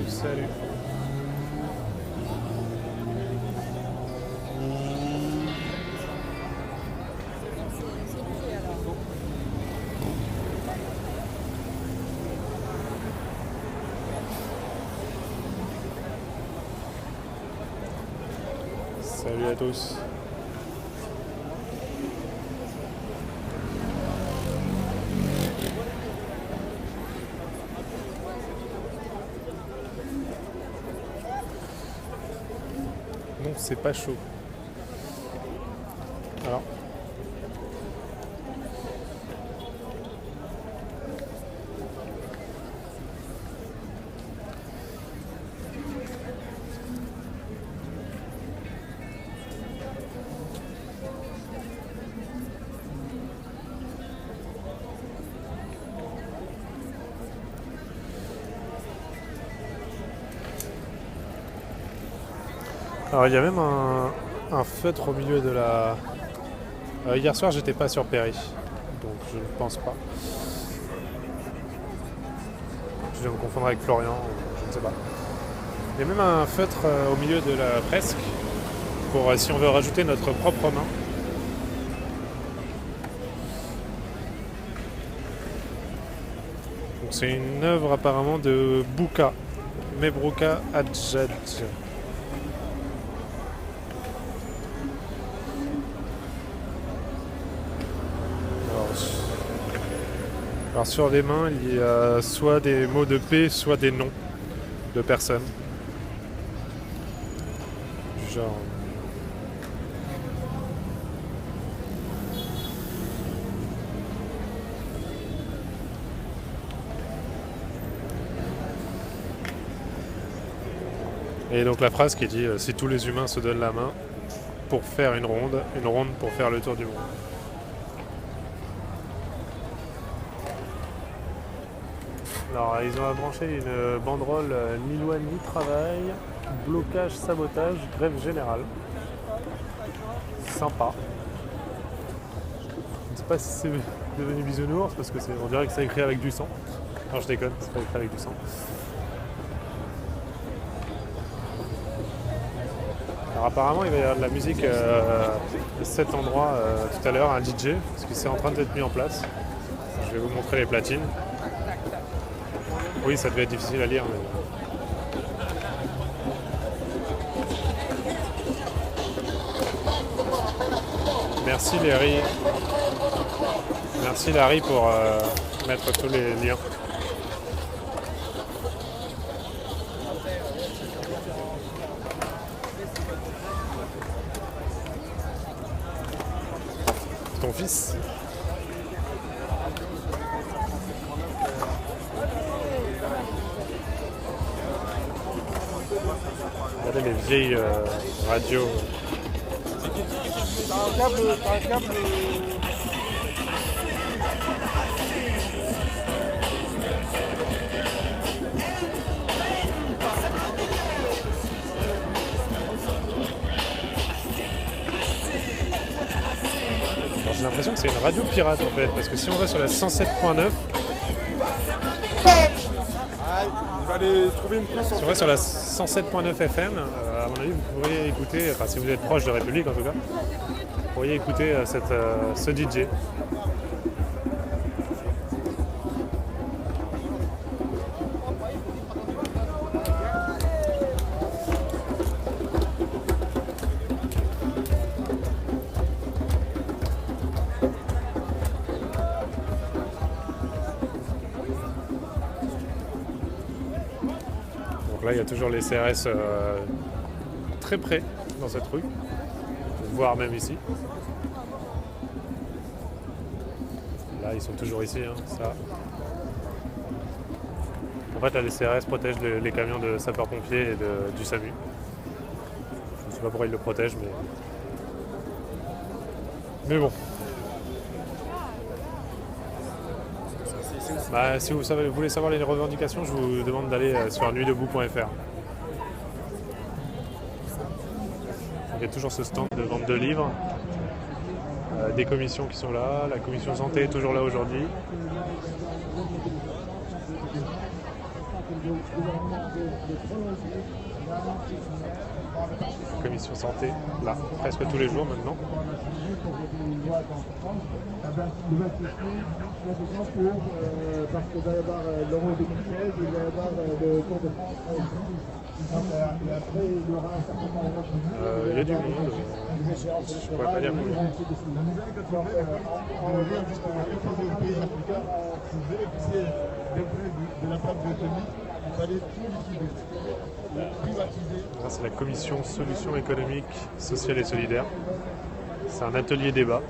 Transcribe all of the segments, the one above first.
Salut. Salut à tous. Non, c'est pas chaud. Alors. Alors il y a même un feutre au milieu de la... hier soir j'étais pas sur Péry, donc je ne pense pas. Je vais me confondre avec Florian, je ne sais pas. Il y a même un feutre au milieu de la fresque, pour si on veut rajouter notre propre main. Donc c'est une œuvre apparemment de Bouka, Mebrouka Hadjadj. Alors sur les mains, il y a soit des mots de paix, soit des noms de personnes. Genre... Et donc la phrase qui dit « Si tous les humains se donnent la main pour faire une ronde pour faire le tour du monde ». Alors ils ont branché une banderole ni loi ni travail, blocage, sabotage, grève générale. Sympa. Je ne sais pas si c'est devenu bisounours parce que on dirait que c'est écrit avec du sang. Non, je déconne, c'est pas écrit avec du sang. Alors apparemment il va y avoir de la musique de cet endroit tout à l'heure, un DJ, parce que c'est en train d'être mis en place. Je vais vous montrer les platines. Oui, ça devait être difficile à lire. Mais... Merci Larry. Merci Larry pour mettre tous les liens. Ton fils ? Regardez les vieilles radios. T'as un câble. J'ai l'impression que c'est une radio pirate en fait, parce que si on va sur la 107.9, si on va sur la 107.9 FM, à mon avis vous pourriez écouter, enfin si vous êtes proche de République en tout cas, vous pourriez écouter ce DJ. Là, il y a toujours les CRS très près dans cette rue, voire même ici. Là, ils sont toujours ici, hein, ça. En fait, là, les CRS protègent les camions de sapeurs-pompiers et du SAMU. Je ne sais pas pourquoi ils le protègent, mais bon. Bah, si vous voulez savoir les revendications, je vous demande d'aller sur nuitdebout.fr. Il y a toujours ce stand de vente de livres, des commissions qui sont là, la commission santé est toujours là aujourd'hui. Commission santé, là, presque tous les jours maintenant. Parce qu'il va y avoir l'Euro 2016, il va y avoir le Tour de France. Et après, il y aura un certain nombre de... Il y a du monde, je pourrais pas dire combien. On revient justement à proposer aux pays africains pour bénéficier de la plaque biotomique, il fallait tout liquider, privatiser. C'est la commission solutions économiques, sociales et solidaires. C'est un atelier débat.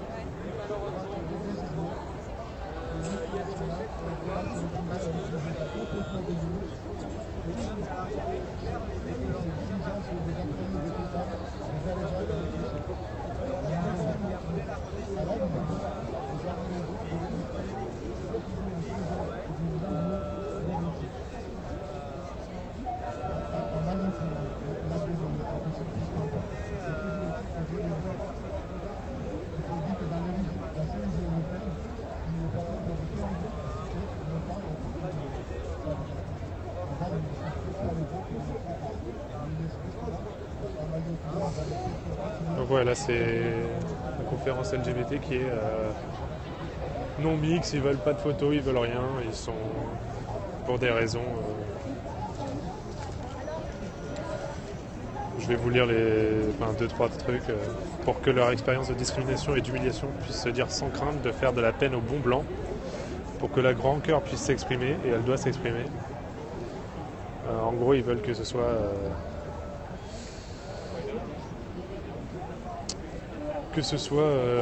Donc voilà, c'est la conférence LGBT qui est non mix, ils veulent pas de photos, ils veulent rien, ils sont pour des raisons. Je vais vous lire les 2-3 trucs pour que leur expérience de discrimination et d'humiliation puisse se dire sans crainte de faire de la peine au bon blanc, pour que la grand cœur puisse s'exprimer, et elle doit s'exprimer. En gros, ils veulent que ce soit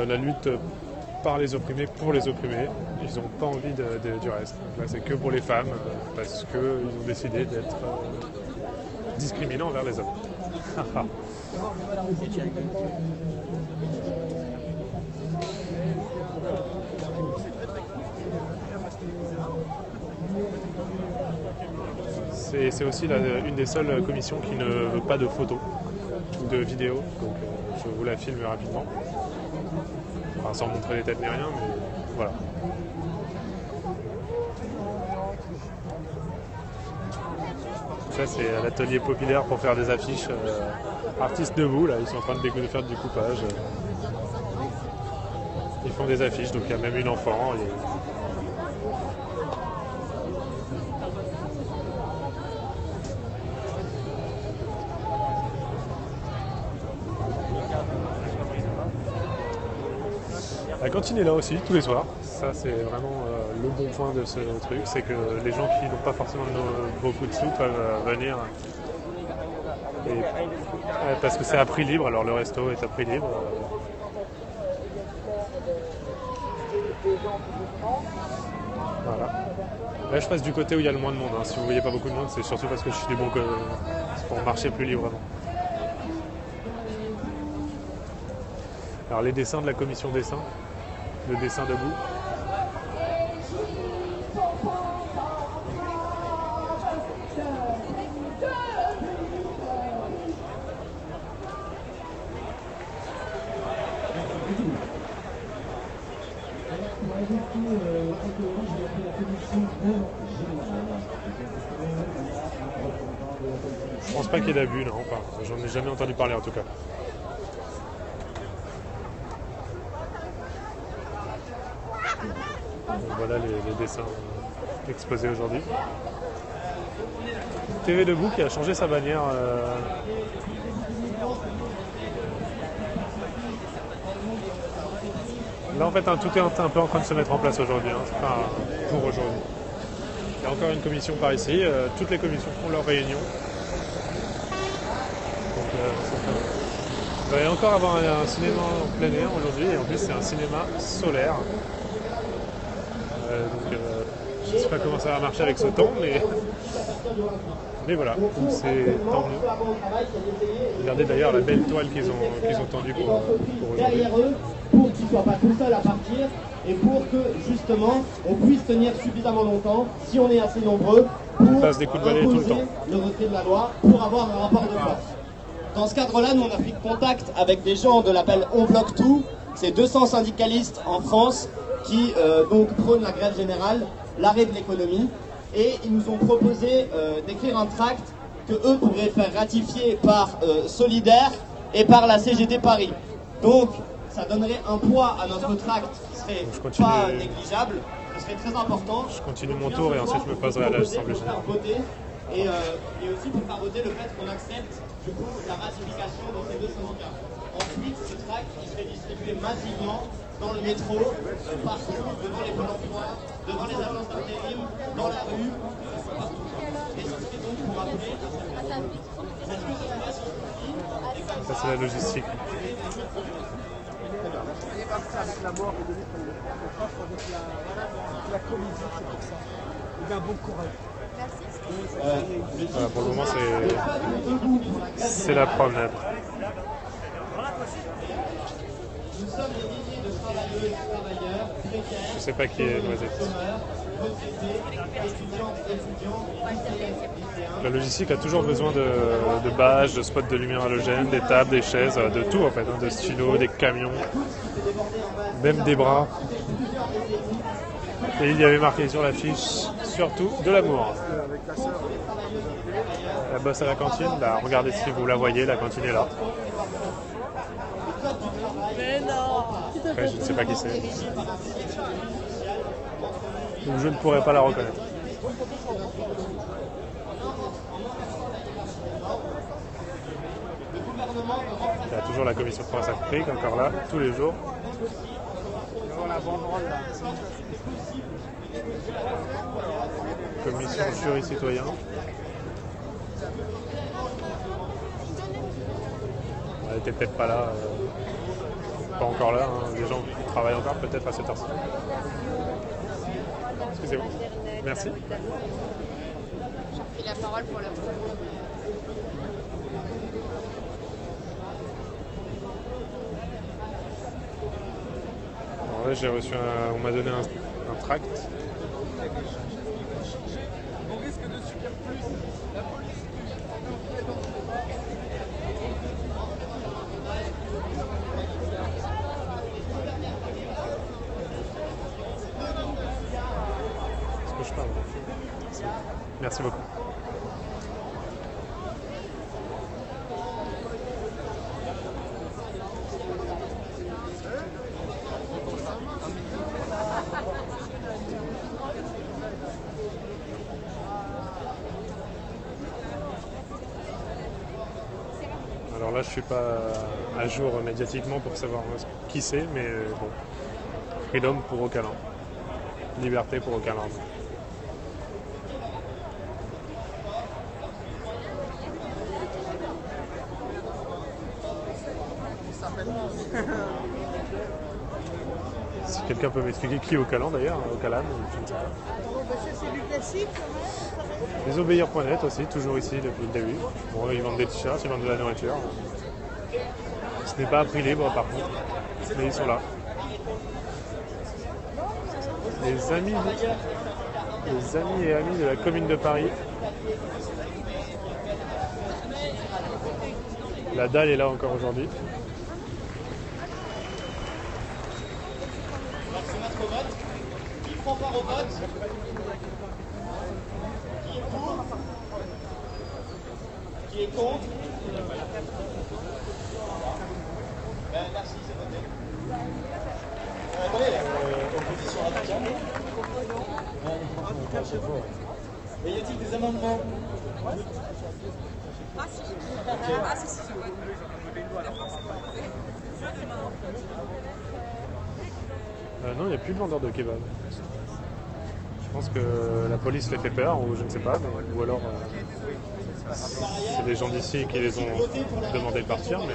la lutte par les opprimés pour les opprimés. Ils n'ont pas envie du reste. Donc là, c'est que pour les femmes, parce qu'ils ont décidé d'être discriminants envers les hommes. C'est aussi une des seules commissions qui ne veut pas de photos ou de vidéos. Donc je vous la filme rapidement. Enfin, sans montrer les têtes ni rien, mais voilà. Ça, c'est l'atelier populaire pour faire des affiches. Artistes debout, là, ils sont en train de faire du découpage. Ils font des affiches, donc il y a même une enfant. La cantine est là aussi, tous les soirs. Ça, c'est vraiment le bon point de ce truc. C'est que les gens qui n'ont pas forcément beaucoup de sous peuvent venir. Parce que c'est à prix libre, alors le resto est à prix libre. Voilà. Là, je passe du côté où il y a le moins de monde. Si vous ne voyez pas beaucoup de monde, c'est surtout parce que je suis du bon côté. C'est pour marcher plus librement. Alors, les dessins de la commission dessin. Le dessin debout. Je pense pas qu'il y ait d'abus, non. Enfin, j'en ai jamais entendu parler en tout cas. Donc voilà les dessins exposés aujourd'hui. TV Debout qui a changé sa bannière. Là en fait tout est un peu en train de se mettre en place aujourd'hui, enfin pour aujourd'hui. Il y a encore une commission par ici, toutes les commissions font leur réunion. Donc il va y encore avoir un cinéma en plein air aujourd'hui et en plus c'est un cinéma solaire. Je ne sais pas comment ça va marcher avec ce temps, mais voilà, c'est tant mieux. Regardez d'ailleurs la belle toile qu'ils ont tendue pour aujourd'hui. Derrière eux, pour qu'ils ne soient pas tout seuls à partir et pour que justement on puisse tenir suffisamment longtemps, si on est assez nombreux, pour passe des coups de balai tout le temps. Le retrait de la loi pour avoir un rapport de force. Dans ce cadre-là, nous on a pris contact avec des gens de l'appel On Bloque Tout, c'est 200 syndicalistes en France qui donc prônent la grève générale, l'arrêt de l'économie. et ils nous ont proposé d'écrire un tract que eux pourraient faire ratifier par Solidaire et par la CGT Paris. Donc ça donnerait un poids à notre tract qui serait pas négligeable, qui serait très important. Je continue mon tour et ensuite je me poserai à l'Assemblée générale. Et aussi pour faire voter le fait qu'on accepte du coup la ratification dans ces deux syndicats. Ensuite, ce tract il serait distribué massivement dans le métro, partout, devant les pôles emploi, devant les agences d'intérim, dans la rue, partout. Et ce serait donc pour rappeler à cette ça c'est la logistique. On est parti avec la mort et de l'être avec la comédie, c'est pour ça. Et bien bon courage. Voilà, pour le moment c'est la promenade. Nous sommes des milliers de travailleuses et travailleurs précaires. Je sais pas qui est Noisette. Retraités, étudiants, lycéens. La logistique a toujours besoin de badges, de spots de lumière halogène, des tables, des chaises, de tout en fait, de stylos, des camions, même des bras. Et il y avait marqué sur l'affiche, surtout de l'amour. La bosse à la cantine, bah, regardez si vous la voyez, la cantine est là. Mais non. Après, je ne sais pas qui c'est. Donc je ne pourrais pas la reconnaître. Il y a toujours la commission de presse Afrique, encore là, tous les jours. Commission jury citoyen. Elle était peut-être pas là, pas encore là, hein. Les gens travaillent encore peut-être à cette heure-ci. Excusez-moi. Merci. J'ai repris la parole pour la première fois. Alors là, j'ai reçu on m'a donné un tract. On risque de subir plus. La police Est-ce que je parle? Merci beaucoup. Alors là, je suis pas à jour médiatiquement pour savoir qui c'est, mais bon. Freedom pour Ocalin. Liberté pour Ocalin. Si quelqu'un peut m'expliquer qui est Ocalin d'ailleurs, Ocalin, je ne sais pas. Bon, bah ça c'est du classique quand même. Les obéir.net aussi, toujours ici depuis le début. Bon, ils vendent des t-shirts, ils vendent de la nourriture. Ce n'est pas à prix libre par contre, mais ils sont là. Les amis et amis de la commune de Paris. La dalle est là encore aujourd'hui. Qui prend part au vote? Qui est pour? Qui est contre? Merci, c'est voté. Attendez, opposition radicale. Et y a-t-il des amendements? Ah si. Ah si, c'est vrai. Non, il n'y a plus de vendeurs de kebab. Je pense que la police les fait peur, ou je ne sais pas, ou alors c'est des gens d'ici qui les ont demandé de partir. Mais...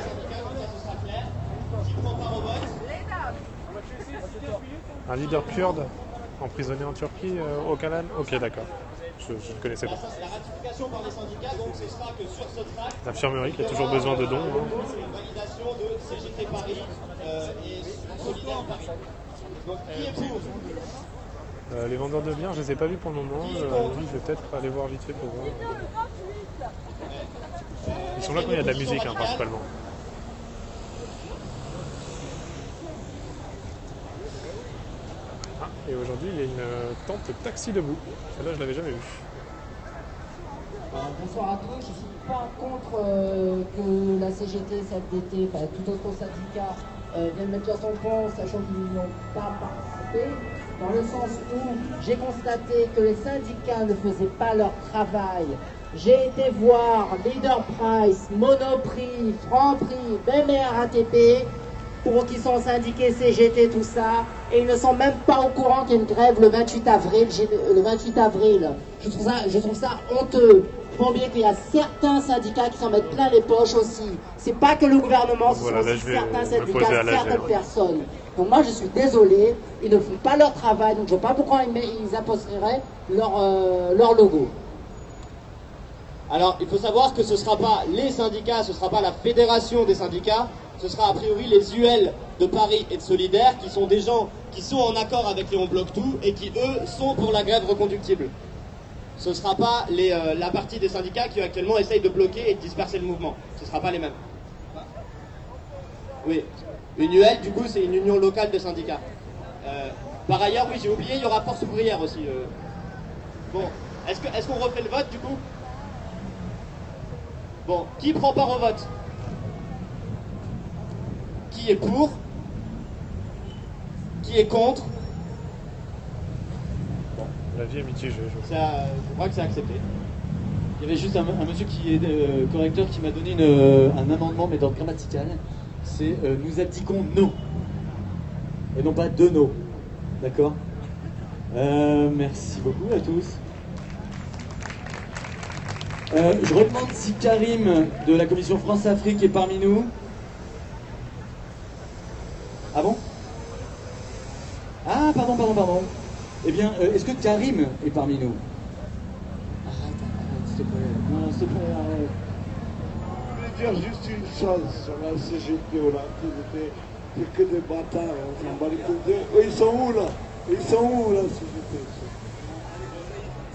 Un leader kurde emprisonné en Turquie, Öcalan. Ok, d'accord. Je ne connaissais pas. La ratification par les syndicats, donc ce sera que sur ce tract, L'infirmerie qui a toujours besoin de dons. Hein. c'est une validation de CGT Paris et Solidaire Paris. Donc qui est pour? Les vendeurs de biens, je ne les ai pas vus pour le moment. Je vais peut-être aller voir vite fait pour voir. Ils sont là quand il y a de la musique, hein, principalement. Et aujourd'hui, il y a une tente taxi debout. Celle-là, je l'avais jamais vue. Bonsoir à tous. Je ne suis pas contre que la CGT, CFDT, enfin tout autre syndicat vienne mettre sur son pont, sachant qu'ils n'ont pas participé, dans le sens où j'ai constaté que les syndicats ne faisaient pas leur travail. J'ai été voir Leader Price, Monoprix, Franprix, même RATP, pour qui sont syndiqués CGT, tout ça, et ils ne sont même pas au courant qu'il y a une grève le 28 avril. Je trouve ça honteux. Il faut oublier qu'il y a certains syndicats qui s'en mettent plein les poches aussi. C'est pas que le gouvernement, ce sont aussi certains syndicats, certaines personnes. Donc moi je suis désolé, ils ne font pas leur travail, donc je ne vois pas pourquoi ils apposeraient leur logo. Alors, il faut savoir que ce ne sera pas les syndicats, ce ne sera pas la fédération des syndicats, ce sera a priori les UL de Paris et de Solidaires, qui sont des gens qui sont en accord avec les On Bloque Tout et qui, eux, sont pour la grève reconductible. Ce ne sera pas la partie des syndicats qui actuellement essayent de bloquer et de disperser le mouvement. Ce ne sera pas les mêmes. Oui. Une UL, du coup, c'est une union locale de syndicats. Par ailleurs, oui, j'ai oublié, il y aura Force ouvrière aussi. Bon, est-ce qu'on refait le vote, du coup ? Bon, qui prend part au vote? Qui est pour? Qui est contre? Bon, l'avis est mitigé, je crois que c'est accepté. Il y avait juste un monsieur qui est correcteur qui m'a donné un amendement, mais d'ordre grammatical. C'est nous abdiquons nos. Et non pas de nos. D'accord? Merci beaucoup à tous. Je redemande si Karim de la commission France-Afrique est parmi nous. Ah bon? Ah, pardon. Eh bien, est-ce que Karim est parmi nous? Arrête, s'il te plaît. Non, s'il te plaît, arrête. Je voulais dire juste une chose sur la CGT hollandaise, c'est que des bâtards, on s'en bat les couilles. Ils sont où là? Ils sont où la CGT?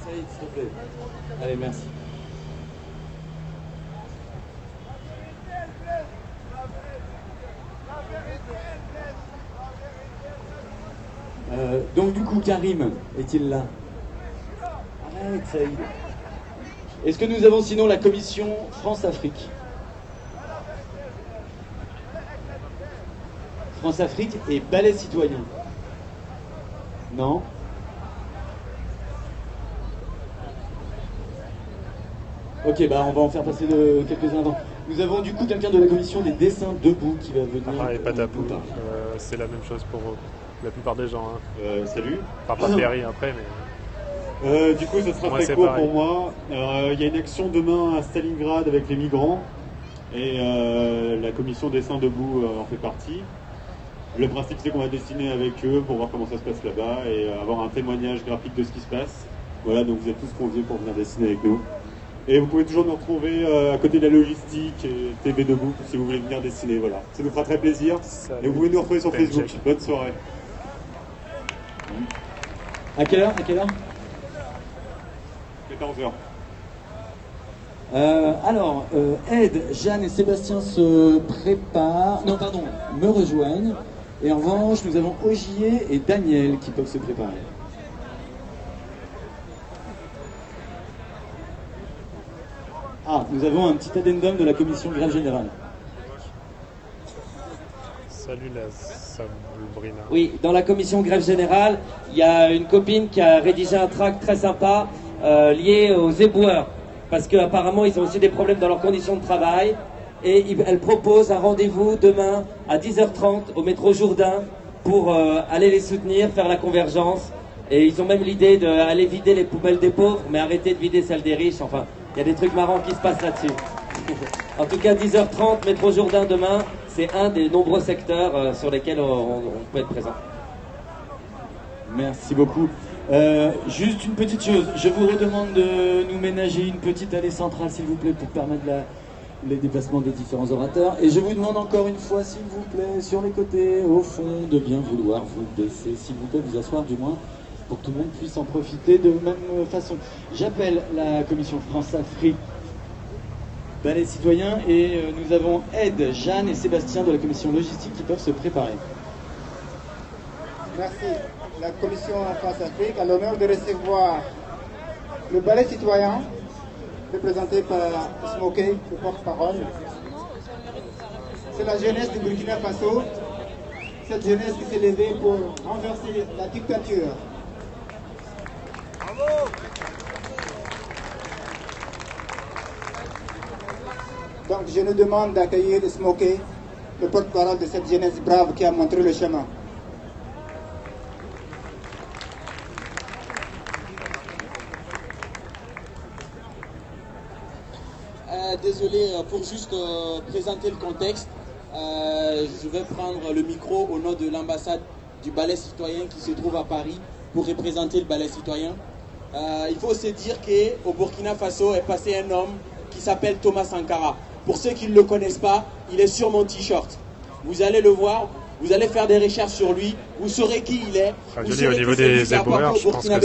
Saïd, s'il te plaît. Allez, merci. Donc du coup, Karim est-il là? Arrête, Saïd. Est-ce que nous avons sinon la commission France-Afrique? France-Afrique et Balai Citoyen? Non? Ok, bah on va en faire passer quelques-uns avant. Nous avons du coup quelqu'un de la commission des dessins debout qui va venir. Ah, et pas d'apou. C'est la même chose pour la plupart des gens. Hein. Salut. Enfin, pas Perry après, mais... du coup, ça sera très court pour moi. Il y a une action demain à Stalingrad avec les migrants. Et la commission dessin debout en fait partie. Le principe, c'est qu'on va dessiner avec eux pour voir comment ça se passe là-bas et avoir un témoignage graphique de ce qui se passe. Voilà, donc vous êtes tous conviés pour venir dessiner avec nous. Et vous pouvez toujours nous retrouver à côté de la logistique et TV debout si vous voulez venir dessiner. Voilà, ça nous fera très plaisir. Salut. Et vous pouvez nous retrouver sur Facebook. Bonne soirée. À quelle heure? 14h. Alors, Ed, Jeanne et Sébastien se préparent. Non, pardon, me rejoignent. Et en revanche, nous avons Ogier et Daniel qui peuvent se préparer. Ah, nous avons un petit addendum de la commission grève générale. Salut la Sabrina. Oui, dans la commission grève générale, il y a une copine qui a rédigé un tract très sympa lié aux éboueurs. Parce qu'apparemment, ils ont aussi des problèmes dans leurs conditions de travail. Et elle propose un rendez-vous demain à 10h30 au métro Jourdain pour aller les soutenir, faire la convergence. Et ils ont même l'idée d'aller vider les poubelles des pauvres, mais arrêter de vider celles des riches. Enfin, il y a des trucs marrants qui se passent là-dessus. En tout cas, 10h30, métro Jourdain demain, c'est un des nombreux secteurs sur lesquels on peut être présent. Merci beaucoup. Juste une petite chose, je vous redemande de nous ménager une petite allée centrale, s'il vous plaît, pour permettre les déplacements des différents orateurs. Et je vous demande encore une fois, s'il vous plaît, sur les côtés, au fond, de bien vouloir vous baisser, s'il vous plaît, vous asseoir du moins, pour que tout le monde puisse en profiter de même façon. J'appelle la commission France-Afrique, Balai Citoyen, et nous avons Ed, Jeanne et Sébastien de la commission logistique qui peuvent se préparer. Merci. la commission Face Afrique a l'honneur de recevoir le ballet citoyen, représenté par Smokey, le porte-parole. C'est la jeunesse du Burkina Faso, cette jeunesse qui s'est levée pour renverser la dictature. Bravo. Donc je nous demande d'accueillir Smokey, le porte-parole de cette jeunesse brave qui a montré le chemin. Désolé, pour juste présenter le contexte, je vais prendre le micro au nom de l'ambassade du ballet citoyen qui se trouve à Paris pour représenter le ballet citoyen. Il faut se dire qu'au Burkina Faso est passé un homme qui s'appelle Thomas Sankara. Pour ceux qui ne le connaissent pas, il est sur mon t-shirt. Vous allez le voir, vous allez faire des recherches sur lui, vous saurez qui il est. Vous saurez au niveau des éboueurs, je pense que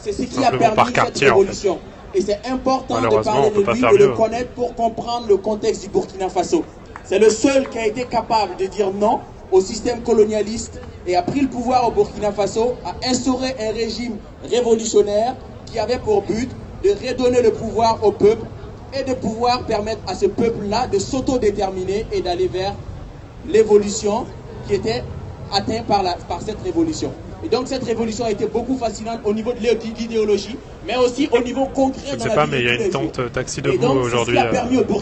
c'est ce qui a permis cette révolution. En fait. Et c'est important de parler de lui, de le connaître pour comprendre le contexte du Burkina Faso. C'est le seul qui a été capable de dire non au système colonialiste et a pris le pouvoir au Burkina Faso, a instauré un régime révolutionnaire qui avait pour but de redonner le pouvoir au peuple et de pouvoir permettre à ce peuple-là de s'autodéterminer et d'aller vers l'évolution qui était atteinte par cette révolution. Et donc cette révolution a été beaucoup fascinante au niveau de l'idéologie, mais aussi au niveau concret. Je ne sais pas, mais il y a une tente taxi debout aujourd'hui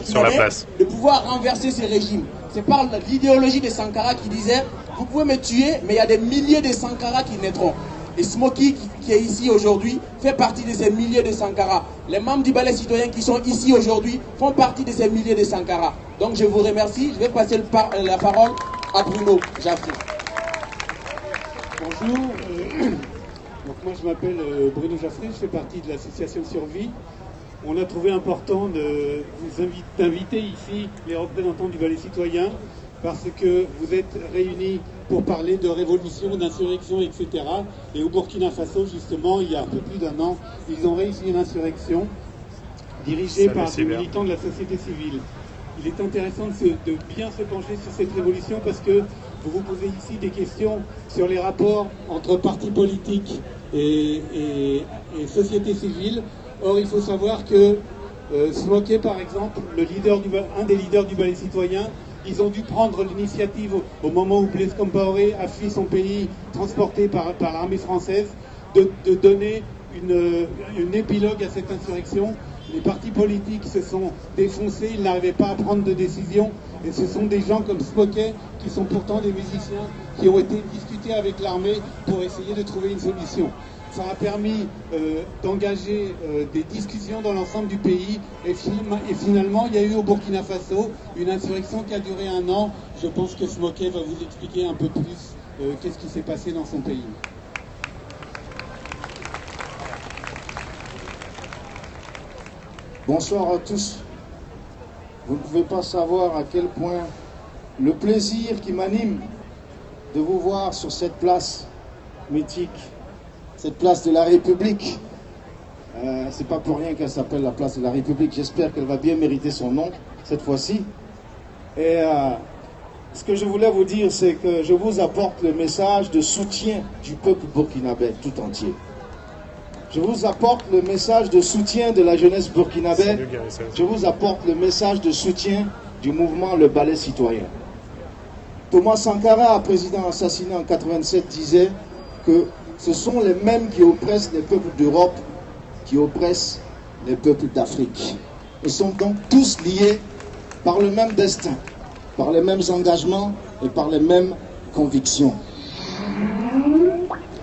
sur la place. De pouvoir renverser ces régimes. C'est par l'idéologie de Sankara qui disait, vous pouvez me tuer, mais il y a des milliers de Sankara qui naîtront. Et Smokey, qui est ici aujourd'hui, fait partie de ces milliers de Sankara. Les membres du ballet citoyen qui sont ici aujourd'hui font partie de ces milliers de Sankara. Donc je vous remercie. Je vais passer la parole à Bruno Jaffré. Bonjour, donc moi je m'appelle Bruno Jaffré, je fais partie de l'association Survie. On a trouvé important de vous inviter ici les représentants du ballet citoyen parce que vous êtes réunis pour parler de révolution, d'insurrection, etc. Et au Burkina Faso, justement, il y a un peu plus d'un an, ils ont réussi une insurrection dirigée par des militants de la société civile. Il est intéressant de bien se pencher sur cette révolution parce que vous vous posez ici des questions sur les rapports entre partis politiques et société civile. Or, il faut savoir que Smokey, par exemple, un des leaders du ballet citoyen, ils ont dû prendre l'initiative au moment où Blaise Compaoré a fui son pays, transporté par l'armée française, de donner une épilogue à cette insurrection. Les partis politiques se sont défoncés, ils n'arrivaient pas à prendre de décision. Et ce sont des gens comme Smokey, qui sont pourtant des musiciens, qui ont été discutés avec l'armée pour essayer de trouver une solution. Ça a permis d'engager des discussions dans l'ensemble du pays. Et finalement, il y a eu au Burkina Faso une insurrection qui a duré 1 an. Je pense que Smokey va vous expliquer un peu plus qu'est-ce qui s'est passé dans son pays. Bonsoir à tous. Vous ne pouvez pas savoir à quel point le plaisir qui m'anime de vous voir sur cette place mythique, cette place de la République. C'est pas pour rien qu'elle s'appelle la place de la République. J'espère qu'elle va bien mériter son nom cette fois-ci. Et ce que je voulais vous dire, c'est que je vous apporte le message de soutien du peuple burkinabé tout entier. Je vous apporte le message de soutien de la jeunesse burkinabé. Je vous apporte le message de soutien du mouvement Le Ballet Citoyen. Thomas Sankara, président assassiné en 87, disait que ce sont les mêmes qui oppressent les peuples d'Europe, qui oppressent les peuples d'Afrique. Ils sont donc tous liés par le même destin, par les mêmes engagements et par les mêmes convictions.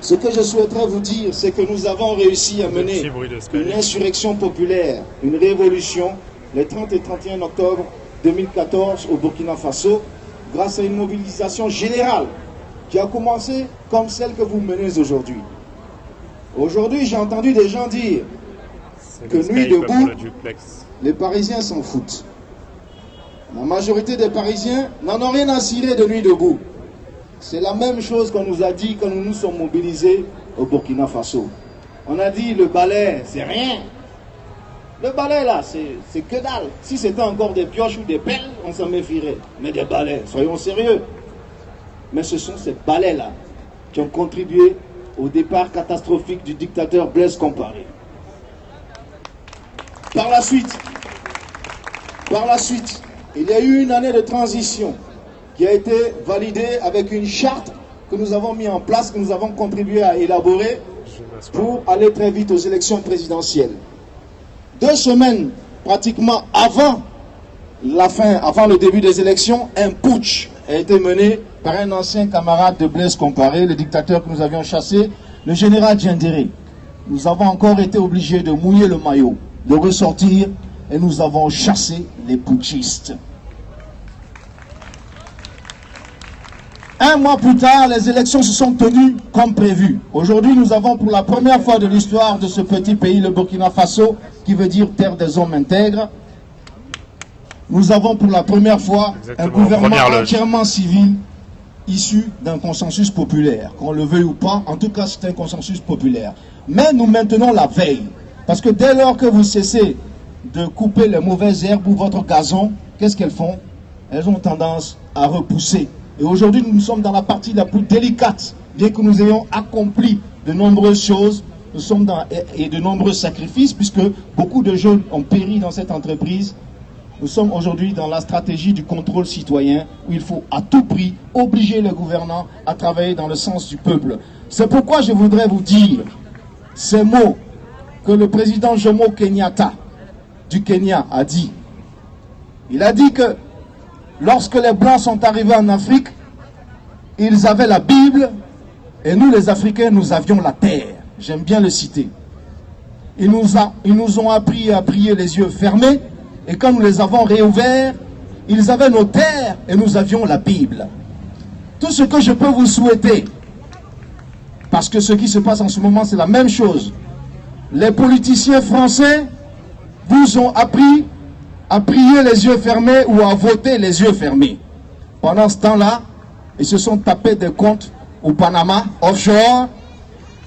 Ce que je souhaiterais vous dire, c'est que nous avons réussi à mener une insurrection populaire, une révolution, les 30 et 31 octobre 2014 au Burkina Faso, grâce à une mobilisation générale qui a commencé comme celle que vous menez aujourd'hui. Aujourd'hui, j'ai entendu des gens dire que Nuit debout, les Parisiens s'en foutent. La majorité des Parisiens n'en ont rien à cirer de Nuit debout. C'est la même chose qu'on nous a dit quand nous nous sommes mobilisés au Burkina Faso. On a dit le balai, c'est rien. Le balai là, c'est que dalle. Si c'était encore des pioches ou des pelles, on s'en méfierait. Mais des balais, soyons sérieux. Mais ce sont ces balais là qui ont contribué au départ catastrophique du dictateur Blaise Compaoré. Par la suite, il y a eu une année de transition qui a été validée avec une charte que nous avons mis en place, que nous avons contribué à élaborer pour aller très vite aux élections présidentielles. 2 semaines pratiquement avant le début des élections, un putsch a été mené par un ancien camarade de Blaise Compaoré, le dictateur que nous avions chassé, le général Diendéré. Nous avons encore été obligés de mouiller le maillot, de ressortir, et nous avons chassé les putschistes. 1 mois plus tard, les élections se sont tenues comme prévu. Aujourd'hui, nous avons pour la première fois de l'histoire de ce petit pays, le Burkina Faso, qui veut dire terre des hommes intègres, nous avons pour la première fois un gouvernement entièrement civil issu d'un consensus populaire. Qu'on le veuille ou pas, en tout cas c'est un consensus populaire. Mais nous maintenons la veille. Parce que dès lors que vous cessez de couper les mauvaises herbes ou votre gazon, qu'est-ce qu'elles font? Elles ont tendance à repousser. Et aujourd'hui, nous sommes dans la partie la plus délicate. Bien que nous ayons accompli de nombreuses choses, nous sommes et de nombreux sacrifices, puisque beaucoup de jeunes ont péri dans cette entreprise. Nous sommes aujourd'hui dans la stratégie du contrôle citoyen, où il faut à tout prix obliger les gouvernants à travailler dans le sens du peuple. C'est pourquoi je voudrais vous dire ces mots que le président Jomo Kenyatta du Kenya a dit. Il a dit que lorsque les Blancs sont arrivés en Afrique, ils avaient la Bible et nous les Africains, nous avions la terre. J'aime bien le citer. Ils nous ont appris à prier les yeux fermés et quand nous les avons réouverts, ils avaient nos terres et nous avions la Bible. Tout ce que je peux vous souhaiter, parce que ce qui se passe en ce moment, c'est la même chose. Les politiciens français vous ont appris à prier les yeux fermés ou à voter les yeux fermés. Pendant ce temps-là, ils se sont tapés des comptes au Panama, offshore,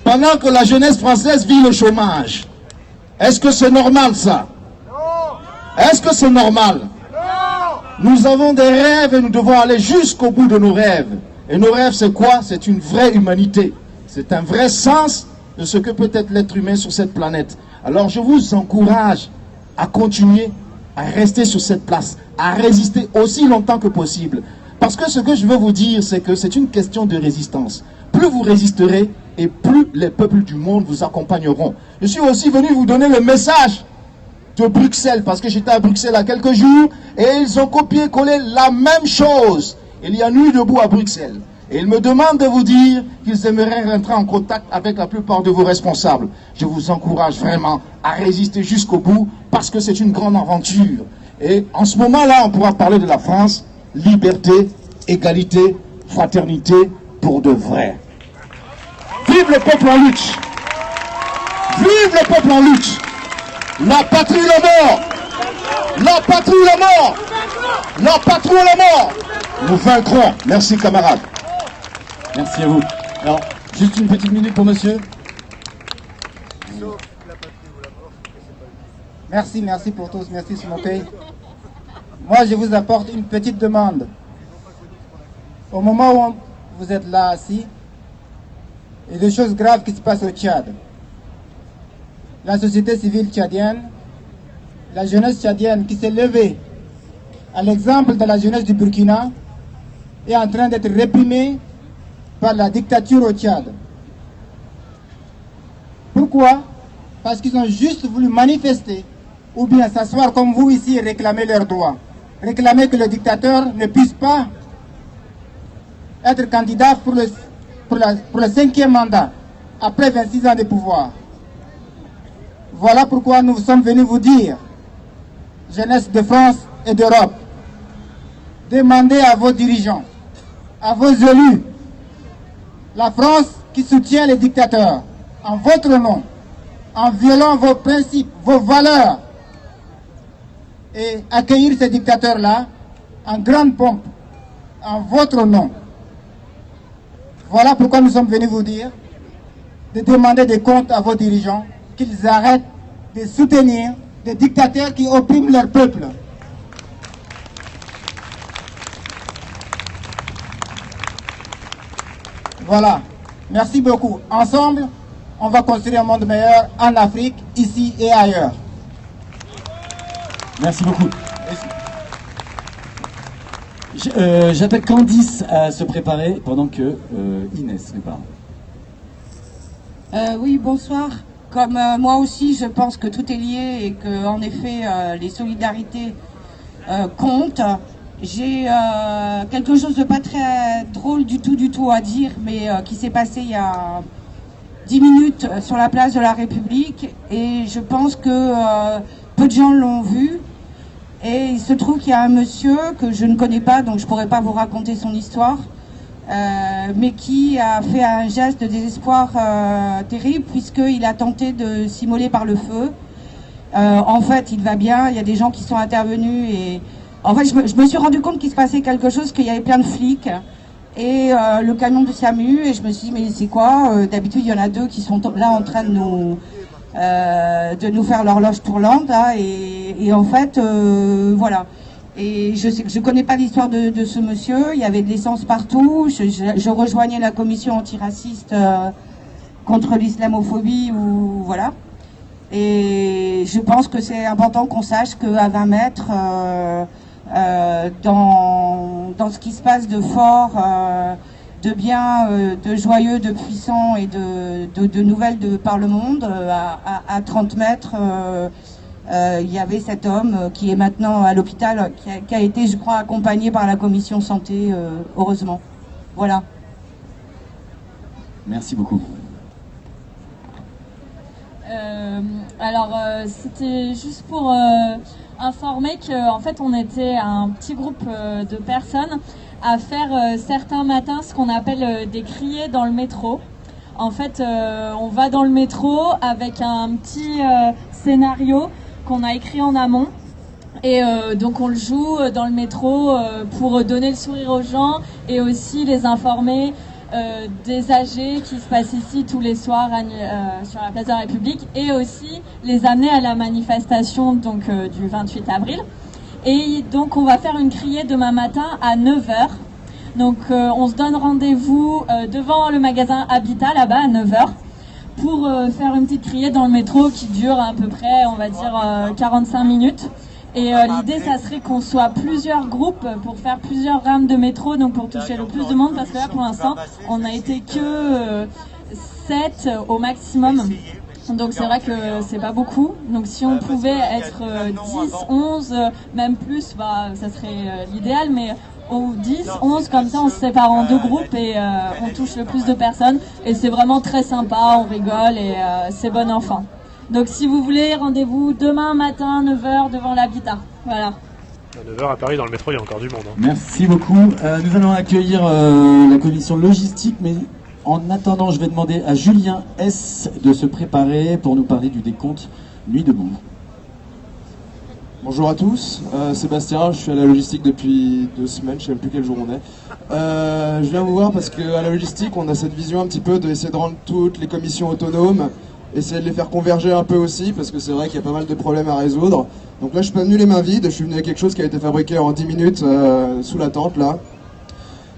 pendant que la jeunesse française vit le chômage. Est-ce que c'est normal ça? Est-ce que c'est normal? Nous avons des rêves et nous devons aller jusqu'au bout de nos rêves. Et nos rêves, c'est quoi? C'est une vraie humanité. C'est un vrai sens de ce que peut être l'être humain sur cette planète. Alors je vous encourage à continuer à rester sur cette place, à résister aussi longtemps que possible. Parce que ce que je veux vous dire, c'est que c'est une question de résistance. Plus vous résisterez, et plus les peuples du monde vous accompagneront. Je suis aussi venu vous donner le message de Bruxelles, parce que j'étais à Bruxelles il y a quelques jours, et ils ont copié-collé la même chose. Il y a Nuit debout à Bruxelles. Et ils me demandent de vous dire qu'ils aimeraient rentrer en contact avec la plupart de vos responsables. Je vous encourage vraiment à résister jusqu'au bout, parce que c'est une grande aventure. Et en ce moment-là, on pourra parler de la France, liberté, égalité, fraternité, pour de vrai. Vive le peuple en lutte! Vive le peuple en lutte! La patrie est mort! La patrie est mort! La patrie est mort! Nous vaincrons. Merci camarades. Merci à vous. Alors, juste une petite minute pour monsieur. Merci pour tous. Merci Smokey. Moi, je vous apporte une petite demande. Au moment où vous êtes là assis, il y a des choses graves qui se passent au Tchad. La société civile tchadienne, la jeunesse tchadienne qui s'est levée, à l'exemple de la jeunesse du Burkina, est en train d'être réprimée par la dictature au Tchad. Pourquoi? Parce qu'ils ont juste voulu manifester, ou bien s'asseoir comme vous ici et réclamer leurs droits. Réclamer que le dictateur ne puisse pas être candidat pour le 5e mandat, après 26 ans de pouvoir. Voilà pourquoi nous sommes venus vous dire, jeunesse de France et d'Europe, demandez à vos dirigeants, à vos élus, la France qui soutient les dictateurs, en votre nom, en violant vos principes, vos valeurs, et accueillir ces dictateurs-là en grande pompe, en votre nom. Voilà pourquoi nous sommes venus vous dire de demander des comptes à vos dirigeants, qu'ils arrêtent de soutenir des dictateurs qui oppriment leur peuple. Voilà. Merci beaucoup. Ensemble, on va construire un monde meilleur en Afrique, ici et ailleurs. Merci beaucoup. J'appelle Candice à se préparer pendant que Inès se prépare. Oui, bonsoir. Comme moi aussi, je pense que tout est lié et que, en effet, les solidarités comptent. J'ai quelque chose de pas très drôle du tout à dire, mais qui s'est passé il y a 10 minutes sur la place de la République, et je pense que peu de gens l'ont vu. Et il se trouve qu'il y a un monsieur que je ne connais pas, donc je ne pourrais pas vous raconter son histoire, mais qui a fait un geste de désespoir terrible, puisqu'il a tenté de s'immoler par le feu. En fait, il va bien, il y a des gens qui sont intervenus, et en fait, je me suis rendu compte qu'il se passait quelque chose, qu'il y avait plein de flics, et le camion de SAMU, et je me suis dit, mais c'est quoi? D'habitude, il y en a 2 qui sont là en train de nous faire l'horloge tournante, là, et en fait, voilà. Et je connais pas l'histoire de ce monsieur, il y avait de l'essence partout, je rejoignais la commission antiraciste contre l'islamophobie, ou voilà. Et je pense que c'est important qu'on sache qu'à 20 mètres, dans ce qui se passe de fort, de bien, de joyeux, de puissant et de nouvelles par le monde, à 30 mètres, il y avait cet homme qui est maintenant à l'hôpital, qui a été, je crois, accompagné par la commission santé, heureusement. Voilà. Merci beaucoup. C'était juste pour informer qu'en fait on était un petit groupe de personnes à faire certains matins ce qu'on appelle des criers dans le métro. En fait, on va dans le métro avec un petit scénario qu'on a écrit en amont. Et donc on le joue dans le métro pour donner le sourire aux gens et aussi les informer des AG qui se passent ici tous les soirs sur la place de la République, et aussi les amener à la manifestation donc, du 28 avril. Et donc on va faire une criée demain matin à 9h. Donc on se donne rendez-vous devant le magasin Habitat là-bas à 9h pour faire une petite criée dans le métro qui dure à peu près, on va dire, 45 minutes. Et l'idée, ça serait qu'on soit plusieurs groupes pour faire plusieurs rames de métro, donc pour toucher le plus de monde, parce que là, pour l'instant, on n'a été que 7 au maximum. Donc c'est vrai que c'est pas beaucoup. Donc si on pouvait être 10, 11, même plus, bah, ça serait l'idéal. Mais au 10, 11, comme ça, on se sépare en 2 groupes et on touche le plus de personnes. Et c'est vraiment très sympa, on rigole et c'est bon enfant. Donc si vous voulez, rendez-vous demain matin 9h devant l'Habitat. Voilà. À 9h à Paris, dans le métro, il y a encore du monde. Hein. Merci beaucoup. Nous allons accueillir la commission logistique, mais en attendant, je vais demander à Julien S. de se préparer pour nous parler du décompte Nuit debout. Bonjour à tous, Sébastien, je suis à la logistique depuis 2 semaines, je ne sais même plus quel jour on est. Je viens vous voir parce qu'à la logistique, on a cette vision un petit peu d'essayer de rendre toutes les commissions autonomes, essayer de les faire converger un peu aussi, parce que c'est vrai qu'il y a pas mal de problèmes à résoudre. Donc là, je suis pas venu les mains vides, je suis venu avec quelque chose qui a été fabriqué en 10 minutes sous la tente, là.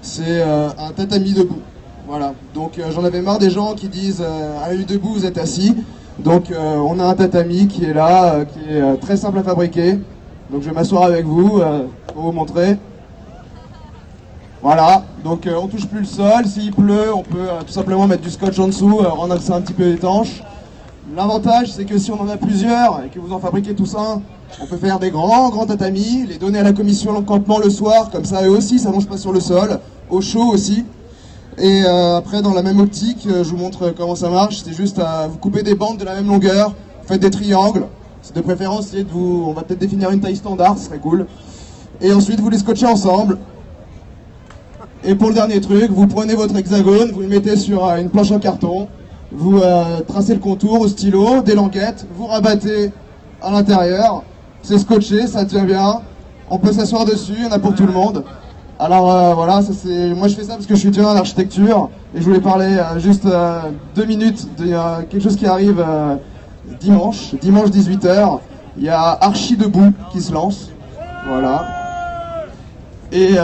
C'est un tatami debout. Voilà, donc j'en avais marre des gens qui disent à Nuit debout, vous êtes assis. Donc on a un tatami qui est là, qui est très simple à fabriquer. Donc je vais m'asseoir avec vous pour vous montrer. Voilà, donc on touche plus le sol. S'il pleut, on peut tout simplement mettre du scotch en dessous, rendre ça un petit peu étanche. L'avantage, c'est que si on en a plusieurs et que vous en fabriquez tous un, on peut faire des grands tatamis, les donner à la commission de campement le soir, comme ça eux aussi s'allongent pas sur le sol, au chaud aussi. Et après, dans la même optique, je vous montre comment ça marche. C'est juste à vous couper des bandes de la même longueur, vous faites des triangles. C'est de préférence, on va peut-être définir une taille standard, ce serait cool. Et ensuite, vous les scotchez ensemble. Et pour le dernier truc, vous prenez votre hexagone, vous le mettez sur une planche en carton, vous tracez le contour au stylo, des languettes, vous rabattez à l'intérieur, c'est scotché, ça tient bien, on peut s'asseoir dessus, il y en a pour tout le monde. Alors voilà, moi je fais ça parce que je suis étudiant en architecture et je voulais parler juste 2 minutes de quelque chose qui arrive dimanche 18h. Il y a Archi Debout qui se lance, voilà. Et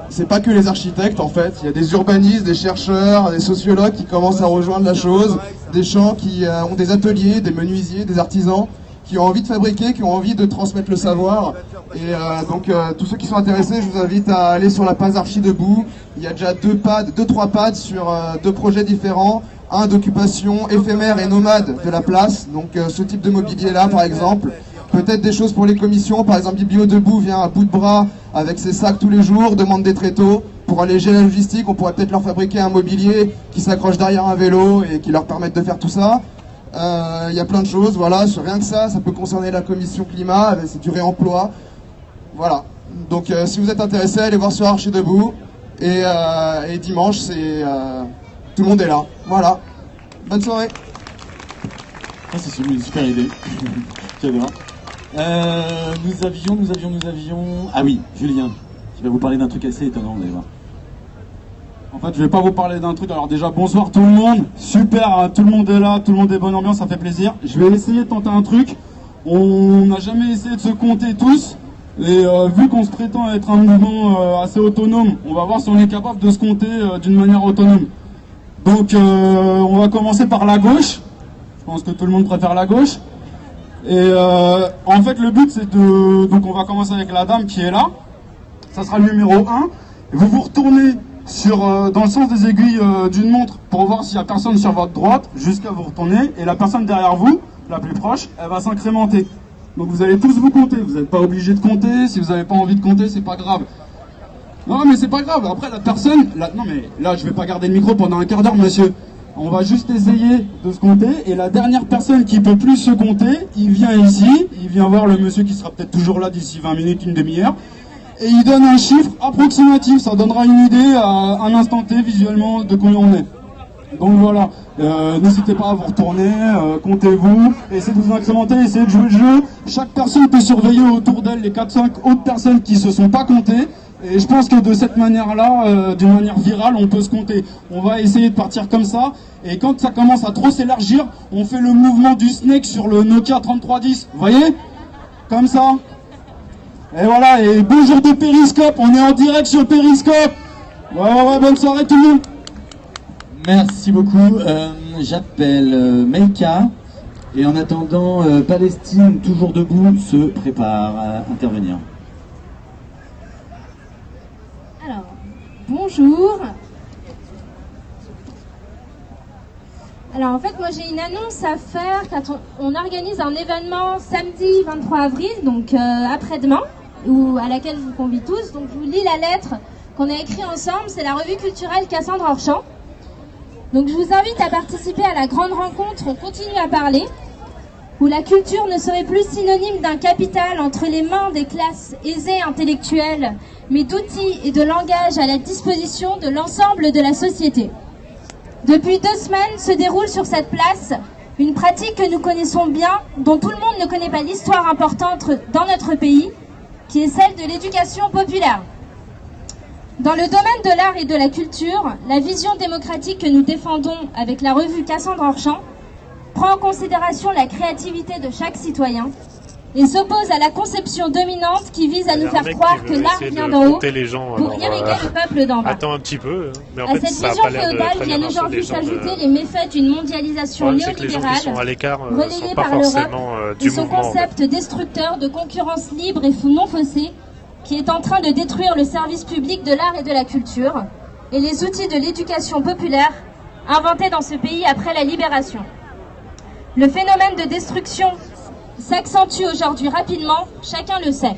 c'est pas que les architectes en fait, il y a des urbanistes, des chercheurs, des sociologues qui commencent à rejoindre la chose, des gens qui ont des ateliers, des menuisiers, des artisans, qui ont envie de fabriquer, qui ont envie de transmettre le savoir. Et donc tous ceux qui sont intéressés, je vous invite à aller sur la page Archi Debout. Il y a déjà 2-3 pads sur 2 projets différents, un d'occupation éphémère et nomade de la place, donc ce type de mobilier là par exemple. Peut-être des choses pour les commissions, par exemple Biblio Debout vient à bout de bras avec ses sacs tous les jours, demande des tréteaux. Pour alléger la logistique, on pourrait peut-être leur fabriquer un mobilier qui s'accroche derrière un vélo et qui leur permette de faire tout ça. Il y a plein de choses, voilà, rien que ça peut concerner la commission climat, c'est du réemploi. Voilà, donc si vous êtes intéressés, allez voir sur Archi Debout. Et dimanche, tout le monde est là. Voilà, bonne soirée. Ah, c'est une super idée. J'adore. Nous avions... Ah oui, Julien, qui va vous parler d'un truc assez étonnant, vous allez voir. En fait, je vais pas vous parler d'un truc. Alors déjà, bonsoir tout le monde. Super, hein, tout le monde est là, tout le monde est bonne ambiance, ça fait plaisir. Je vais essayer de tenter un truc. On n'a jamais essayé de se compter tous. Et vu qu'on se prétend être un mouvement assez autonome, on va voir si on est capable de se compter d'une manière autonome. Donc, on va commencer par la gauche. Je pense que tout le monde préfère la gauche. Et en fait, le but, c'est de... Donc, on va commencer avec la dame qui est là. Ça sera le numéro 1. Vous vous retournez dans le sens des aiguilles d'une montre pour voir s'il n'y a personne sur votre droite, jusqu'à vous retourner. Et la personne derrière vous, la plus proche, elle va s'incrémenter. Donc vous allez tous vous compter. Vous n'êtes pas obligé de compter. Si vous n'avez pas envie de compter, c'est pas grave. Non, mais c'est pas grave. Après, la personne... Non, mais là, je vais pas garder le micro pendant un quart d'heure, monsieur. On va juste essayer de se compter. Et la dernière personne qui peut plus se compter, il vient ici. Il vient voir le monsieur qui sera peut-être toujours là d'ici 20 minutes, une demi-heure. Et il donne un chiffre approximatif. Ça donnera une idée à un instant T, visuellement, de combien on est. Donc voilà, n'hésitez pas à vous retourner, comptez-vous, essayez de vous incrémenter, essayez de jouer le jeu. Chaque personne peut surveiller autour d'elle les 4-5 autres personnes qui se sont pas comptées. Et je pense que de cette manière-là, d'une manière virale, on peut se compter. On va essayer de partir comme ça. Et quand ça commence à trop s'élargir, on fait le mouvement du snake sur le Nokia 3310. Vous voyez? Comme ça. Et voilà, et bonjour de Périscope, on est en direct sur Périscope. Ouais, bonne soirée tout le monde. Merci beaucoup. J'appelle Meika. Et en attendant, Palestine, toujours debout, se prépare à intervenir. Alors, bonjour. Alors en fait, moi j'ai une annonce à faire quand on organise un événement samedi 23 avril, donc après-demain, à laquelle je vous convie tous. Donc je vous lis la lettre qu'on a écrite ensemble, c'est la revue culturelle Cassandre Orchamps. Donc je vous invite à participer à la grande rencontre On continue à parler, où la culture ne serait plus synonyme d'un capital entre les mains des classes aisées intellectuelles, mais d'outils et de langage à la disposition de l'ensemble de la société. Depuis 2 semaines se déroule sur cette place une pratique que nous connaissons bien, dont tout le monde ne connaît pas l'histoire importante dans notre pays, qui est celle de l'éducation populaire. Dans le domaine de l'art et de la culture, la vision démocratique que nous défendons avec la revue Cassandre Orchamps prend en considération la créativité de chaque citoyen et s'oppose à la conception dominante qui vise à nous faire croire que l'art vient d'en haut pour irriguer le peuple d'en bas. Attends un petit peu. Mais en à fait, cette vision féodale viennent aujourd'hui s'ajouter les méfaits d'une mondialisation néolibérale relayée par l'Europe et son concept destructeur de concurrence libre et non faussée qui est en train de détruire le service public de l'art et de la culture et les outils de l'éducation populaire inventés dans ce pays après la libération. Le phénomène de destruction s'accentue aujourd'hui rapidement, chacun le sait.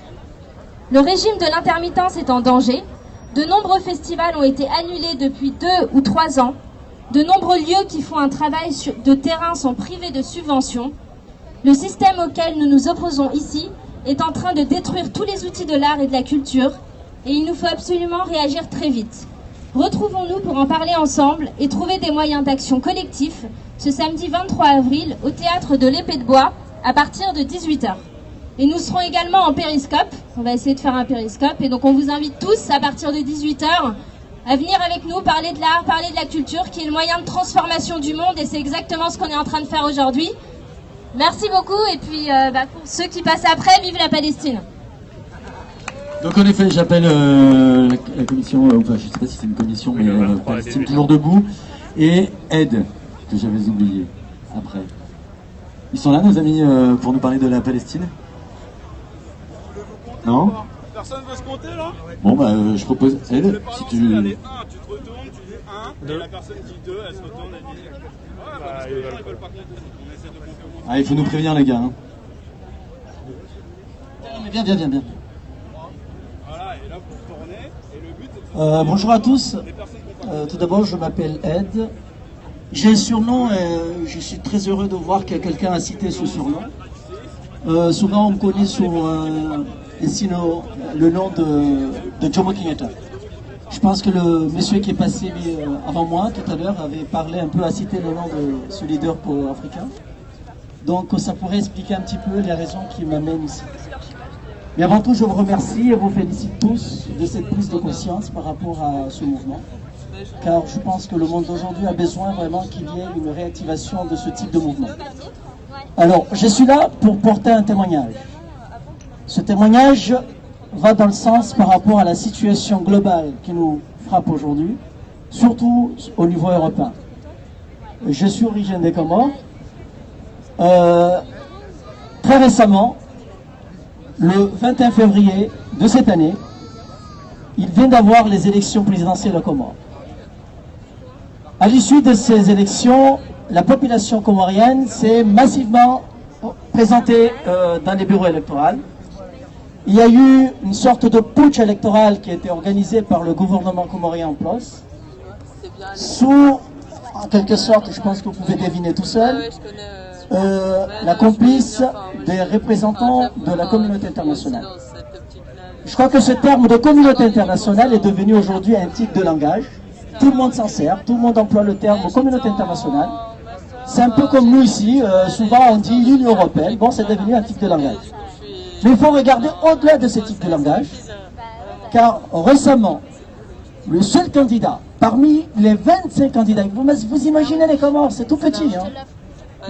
Le régime de l'intermittence est en danger. De nombreux festivals ont été annulés depuis 2 ou 3 ans. De nombreux lieux qui font un travail de terrain sont privés de subventions. Le système auquel nous nous opposons ici est en train de détruire tous les outils de l'art et de la culture et il nous faut absolument réagir très vite. Retrouvons-nous pour en parler ensemble et trouver des moyens d'action collectifs ce samedi 23 avril au théâtre de l'Épée de Bois à partir de 18h. Et nous serons également en périscope, on va essayer de faire un périscope et donc on vous invite tous à partir de 18h à venir avec nous parler de l'art, parler de la culture qui est le moyen de transformation du monde et c'est exactement ce qu'on est en train de faire aujourd'hui. Merci beaucoup et puis pour ceux qui passent après, vive la Palestine. Donc en effet, j'appelle la commission, enfin je ne sais pas si c'est une commission, mais Palestine toujours debout, et Aide, que j'avais oublié après. Ils sont là nos amis pour nous parler de la Palestine? Non? Personne veut se compter là? Bon bah je propose Aide, si tu... Allez, 1, tu te retournes, tu dis 1, et la personne dit 2, elle se retourne, elle dit... Ouais, parce que les gens ils veulent pas compter, on essaie de compter au moins. Ah, il faut nous prévenir les gars. Hein. Viens. Voilà, et là vous tournez, et le but c'est de... Bonjour à tous. Tout d'abord, je m'appelle Ed. J'ai un surnom et je suis très heureux de voir que quelqu'un a cité ce surnom. Souvent, on me connaît sur le nom de Jomo Kenyatta. Je pense que le monsieur qui est passé avant moi, tout à l'heure, avait parlé un peu, a cité le nom de ce leader africain. Donc, ça pourrait expliquer un petit peu les raisons qui m'amènent ici. Mais avant tout, je vous remercie et vous félicite tous de cette prise de conscience par rapport à ce mouvement. Car je pense que le monde d'aujourd'hui a besoin vraiment qu'il y ait une réactivation de ce type de mouvement. Alors, je suis là pour porter un témoignage. Ce témoignage va dans le sens par rapport à la situation globale qui nous frappe aujourd'hui, surtout au niveau européen. Je suis originaire des Comores. Très récemment, le 21 février de cette année, il vient d'avoir les élections présidentielles aux Comores. À l'issue de ces élections, la population comorienne s'est massivement présentée dans les bureaux électoraux. Il y a eu une sorte de putsch électoral qui a été organisé par le gouvernement comorien en place, sous, en quelque sorte, je pense que vous pouvez deviner tout seul, la complice des représentants de la communauté internationale. Je crois que ce terme de communauté internationale est devenu aujourd'hui un type de langage. Tout le monde s'en sert, tout le monde emploie le terme communauté internationale. C'est un peu comme nous ici, souvent on dit l'Union européenne, bon c'est devenu un type de langage. Mais il faut regarder au-delà de ce type de langage, car récemment, le seul candidat, parmi les 25 candidats, vous imaginez les Comores, c'est tout petit, hein.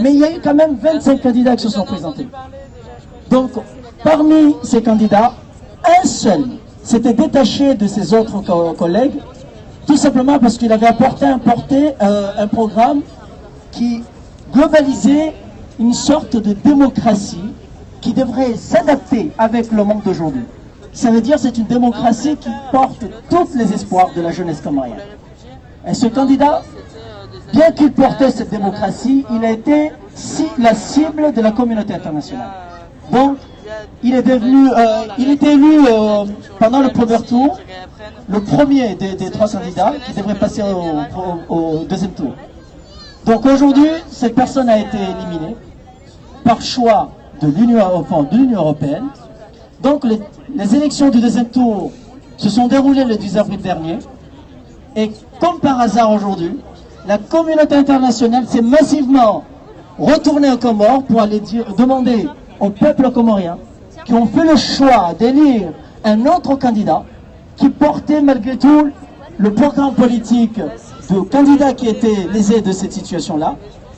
Mais il y a eu quand même 25 candidats qui se sont présentés. Donc, parmi ces candidats, un seul s'était détaché de ses autres collègues, tout simplement parce qu'il avait apporté un programme qui globalisait une sorte de démocratie qui devrait s'adapter avec le monde d'aujourd'hui. Ça veut dire que c'est une démocratie qui porte tous les espoirs de la jeunesse comorienne. Et ce candidat, bien qu'il portait cette démocratie, il a été la cible de la communauté internationale. Donc, il est devenu, il était élu pendant le premier tour, le premier des trois candidats qui devrait passer au deuxième tour. Donc aujourd'hui, cette personne a été éliminée par choix de l'Union européenne. Donc les élections du deuxième tour se sont déroulées le 10 avril dernier. Et comme par hasard aujourd'hui, la communauté internationale s'est massivement retournée aux Comores pour aller demander au peuple comorien qui ont fait le choix d'élire un autre candidat qui portait malgré tout le programme politique de candidat qui était lésé de cette situation-là.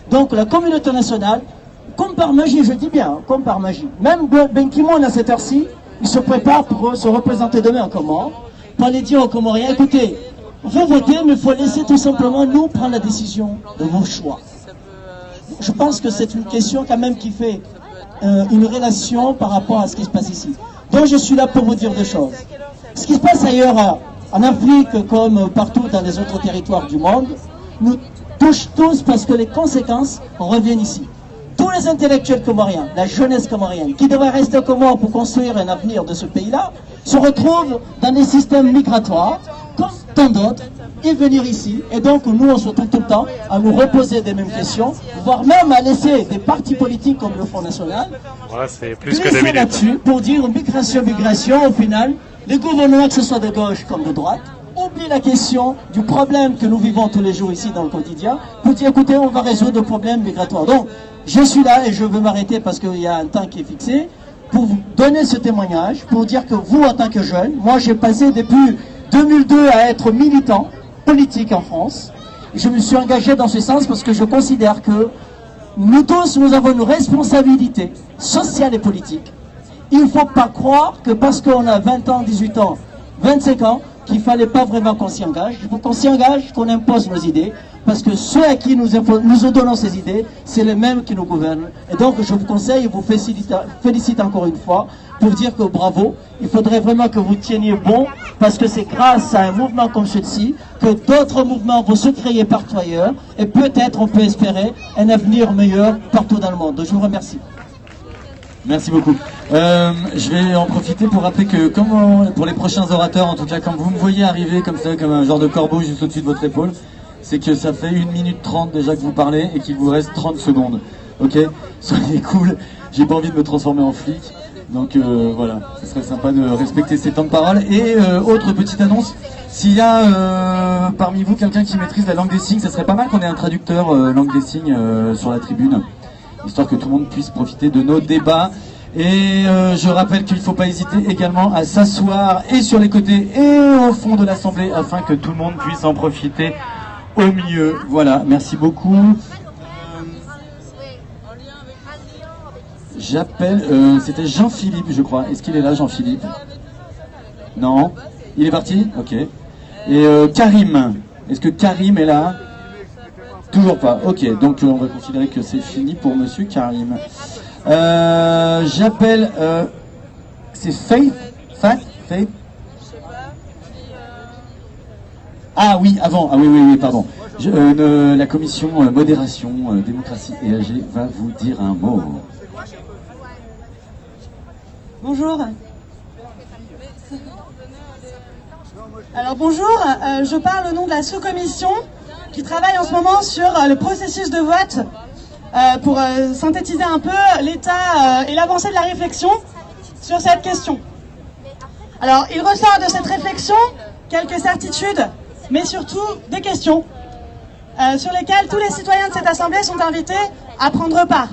Donc la communauté nationale, comme par magie, je dis bien, hein, comme par magie, même Ben Ki-moon à cette heure-ci, il se prépare pour se représenter demain en Comores, pour aller dire aux Comoriens, écoutez, vous votez, mais il faut laisser tout simplement nous prendre la décision de vos choix. Je pense que c'est une question quand même qui fait une relation par rapport à ce qui se passe ici. Donc je suis là pour vous dire deux choses. Ce qui se passe ailleurs en Afrique comme partout dans les autres territoires du monde nous touche tous parce que les conséquences reviennent ici. Tous les intellectuels comoriens, la jeunesse comorienne, qui devrait rester aux Comores pour construire un avenir de ce pays-là, se retrouvent dans des systèmes migratoires, comme tant d'autres, et venir ici. Et donc nous, on se retrouve tout le temps à nous reposer des mêmes questions, voire même à laisser des partis politiques comme le Front National, ouais, c'est plus que 2 minutes là-dessus pour dire migration, au final, les gouvernements, que ce soit de gauche comme de droite, oublient la question du problème que nous vivons tous les jours ici dans le quotidien, pour dire écoutez, on va résoudre le problème migratoire. Donc, je suis là et je veux m'arrêter parce qu'il y a un temps qui est fixé, pour vous donner ce témoignage, pour dire que vous, en tant que jeune, moi j'ai passé depuis 2002 à être militant politique en France. Je me suis engagé dans ce sens parce que je considère que nous tous, nous avons une responsabilité sociale et politique Il ne faut pas croire que parce qu'on a 20 ans, 18 ans, 25 ans, qu'il ne fallait pas vraiment qu'on s'y engage. Il faut qu'on s'y engage, qu'on impose nos idées, parce que ceux à qui nous donnons ces idées, c'est les mêmes qui nous gouvernent. Et donc je vous conseille, je vous félicite encore une fois, pour dire que bravo, il faudrait vraiment que vous teniez bon, parce que c'est grâce à un mouvement comme celui-ci que d'autres mouvements vont se créer partout ailleurs, et peut-être on peut espérer un avenir meilleur partout dans le monde. Je vous remercie. Merci beaucoup. Je vais en profiter pour rappeler que, comme pour les prochains orateurs, en tout cas, quand vous me voyez arriver comme ça, comme un genre de corbeau juste au-dessus de votre épaule, c'est que ça fait 1 minute 30 déjà que vous parlez et qu'il vous reste 30 secondes. Ok? Soyez cool. J'ai pas envie de me transformer en flic. Donc voilà, ce serait sympa de respecter ces temps de parole. Et autre petite annonce, s'il y a parmi vous quelqu'un qui maîtrise la langue des signes, ça serait pas mal qu'on ait un traducteur langue des signes sur la tribune, histoire que tout le monde puisse profiter de nos débats. Et je rappelle qu'il ne faut pas hésiter également à s'asseoir et sur les côtés et au fond de l'Assemblée afin que tout le monde puisse en profiter au mieux. Voilà, merci beaucoup. J'appelle, c'était Jean-Philippe, je crois. Est-ce qu'il est là, Jean-Philippe? Non? Il est parti? Ok. Et Karim, est-ce que Karim est là? Toujours pas. Ok, donc on va considérer que c'est fini pour Monsieur Karim. J'appelle, c'est Faith? Faith? Ah oui, avant. Ah oui, pardon. La commission modération, démocratie et AG va vous dire un mot. Bonjour. Alors bonjour, je parle au nom de la sous-commission qui travaille en ce moment sur le processus de vote pour synthétiser un peu l'état et l'avancée de la réflexion sur cette question. Alors il ressort de cette réflexion quelques certitudes, mais surtout des questions sur lesquelles tous les citoyens de cette assemblée sont invités à prendre part.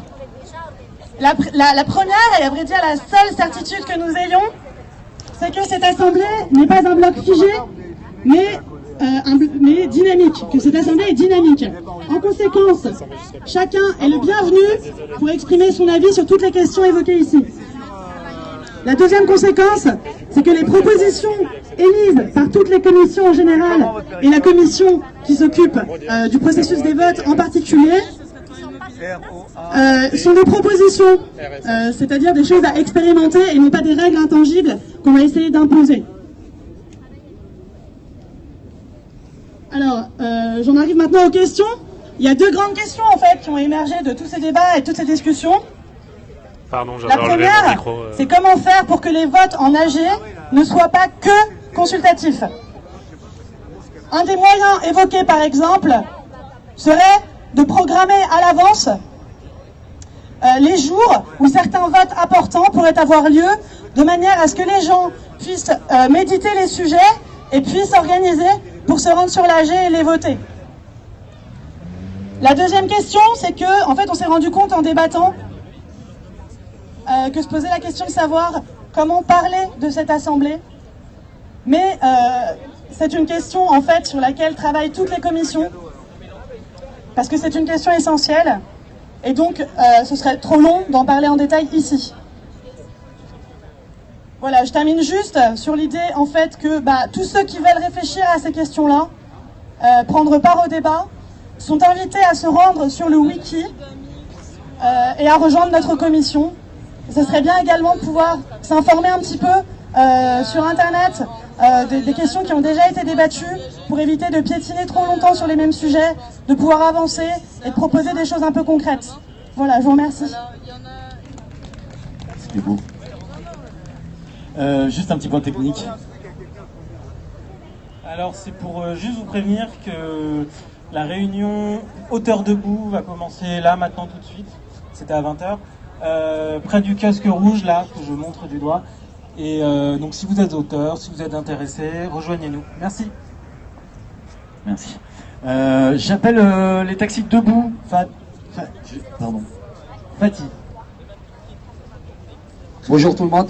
La première, et à vrai dire la seule certitude que nous ayons, c'est que cette assemblée n'est pas un bloc figé, mais dynamique, que cette assemblée est dynamique. En conséquence, chacun est le bienvenu pour exprimer son avis sur toutes les questions évoquées ici. La deuxième conséquence, c'est que les propositions émises par toutes les commissions en général et la commission qui s'occupe du processus des votes en particulier sont des propositions, c'est-à-dire des choses à expérimenter et non pas des règles intangibles qu'on va essayer d'imposer. Alors, j'en arrive maintenant aux questions. Il y a deux grandes questions en fait qui ont émergé de tous ces débats et toutes ces discussions. Pardon, la première, c'est comment faire pour que les votes en AG ne soient pas que consultatifs. Un des moyens évoqués par exemple serait de programmer à l'avance les jours où certains votes importants pourraient avoir lieu, de manière à ce que les gens puissent méditer les sujets et puissent s'organiser pour se rendre sur l'AG et les voter. La deuxième question, c'est que, en fait, on s'est rendu compte en débattant que se posait la question de savoir comment parler de cette assemblée. Mais c'est une question, en fait, sur laquelle travaillent toutes les commissions, parce que c'est une question essentielle, et donc ce serait trop long d'en parler en détail ici. Voilà, je termine juste sur l'idée, en fait, que tous ceux qui veulent réfléchir à ces questions-là, prendre part au débat, sont invités à se rendre sur le wiki et à rejoindre notre commission. Ce serait bien également de pouvoir s'informer un petit peu sur Internet des questions qui ont déjà été débattues pour éviter de piétiner trop longtemps sur les mêmes sujets, de pouvoir avancer et de proposer des choses un peu concrètes. Voilà, je vous remercie. C'était beau. Juste un petit point technique. Alors c'est pour juste vous prévenir que la réunion Hauteur debout va commencer là, maintenant, tout de suite. C'était à 20h. Près du casque rouge, là, que je montre du doigt. Et donc si vous êtes auteur, si vous êtes intéressé, rejoignez-nous. Merci. Merci. J'appelle les taxis debout. Pardon. Fatih. Bonjour tout le monde.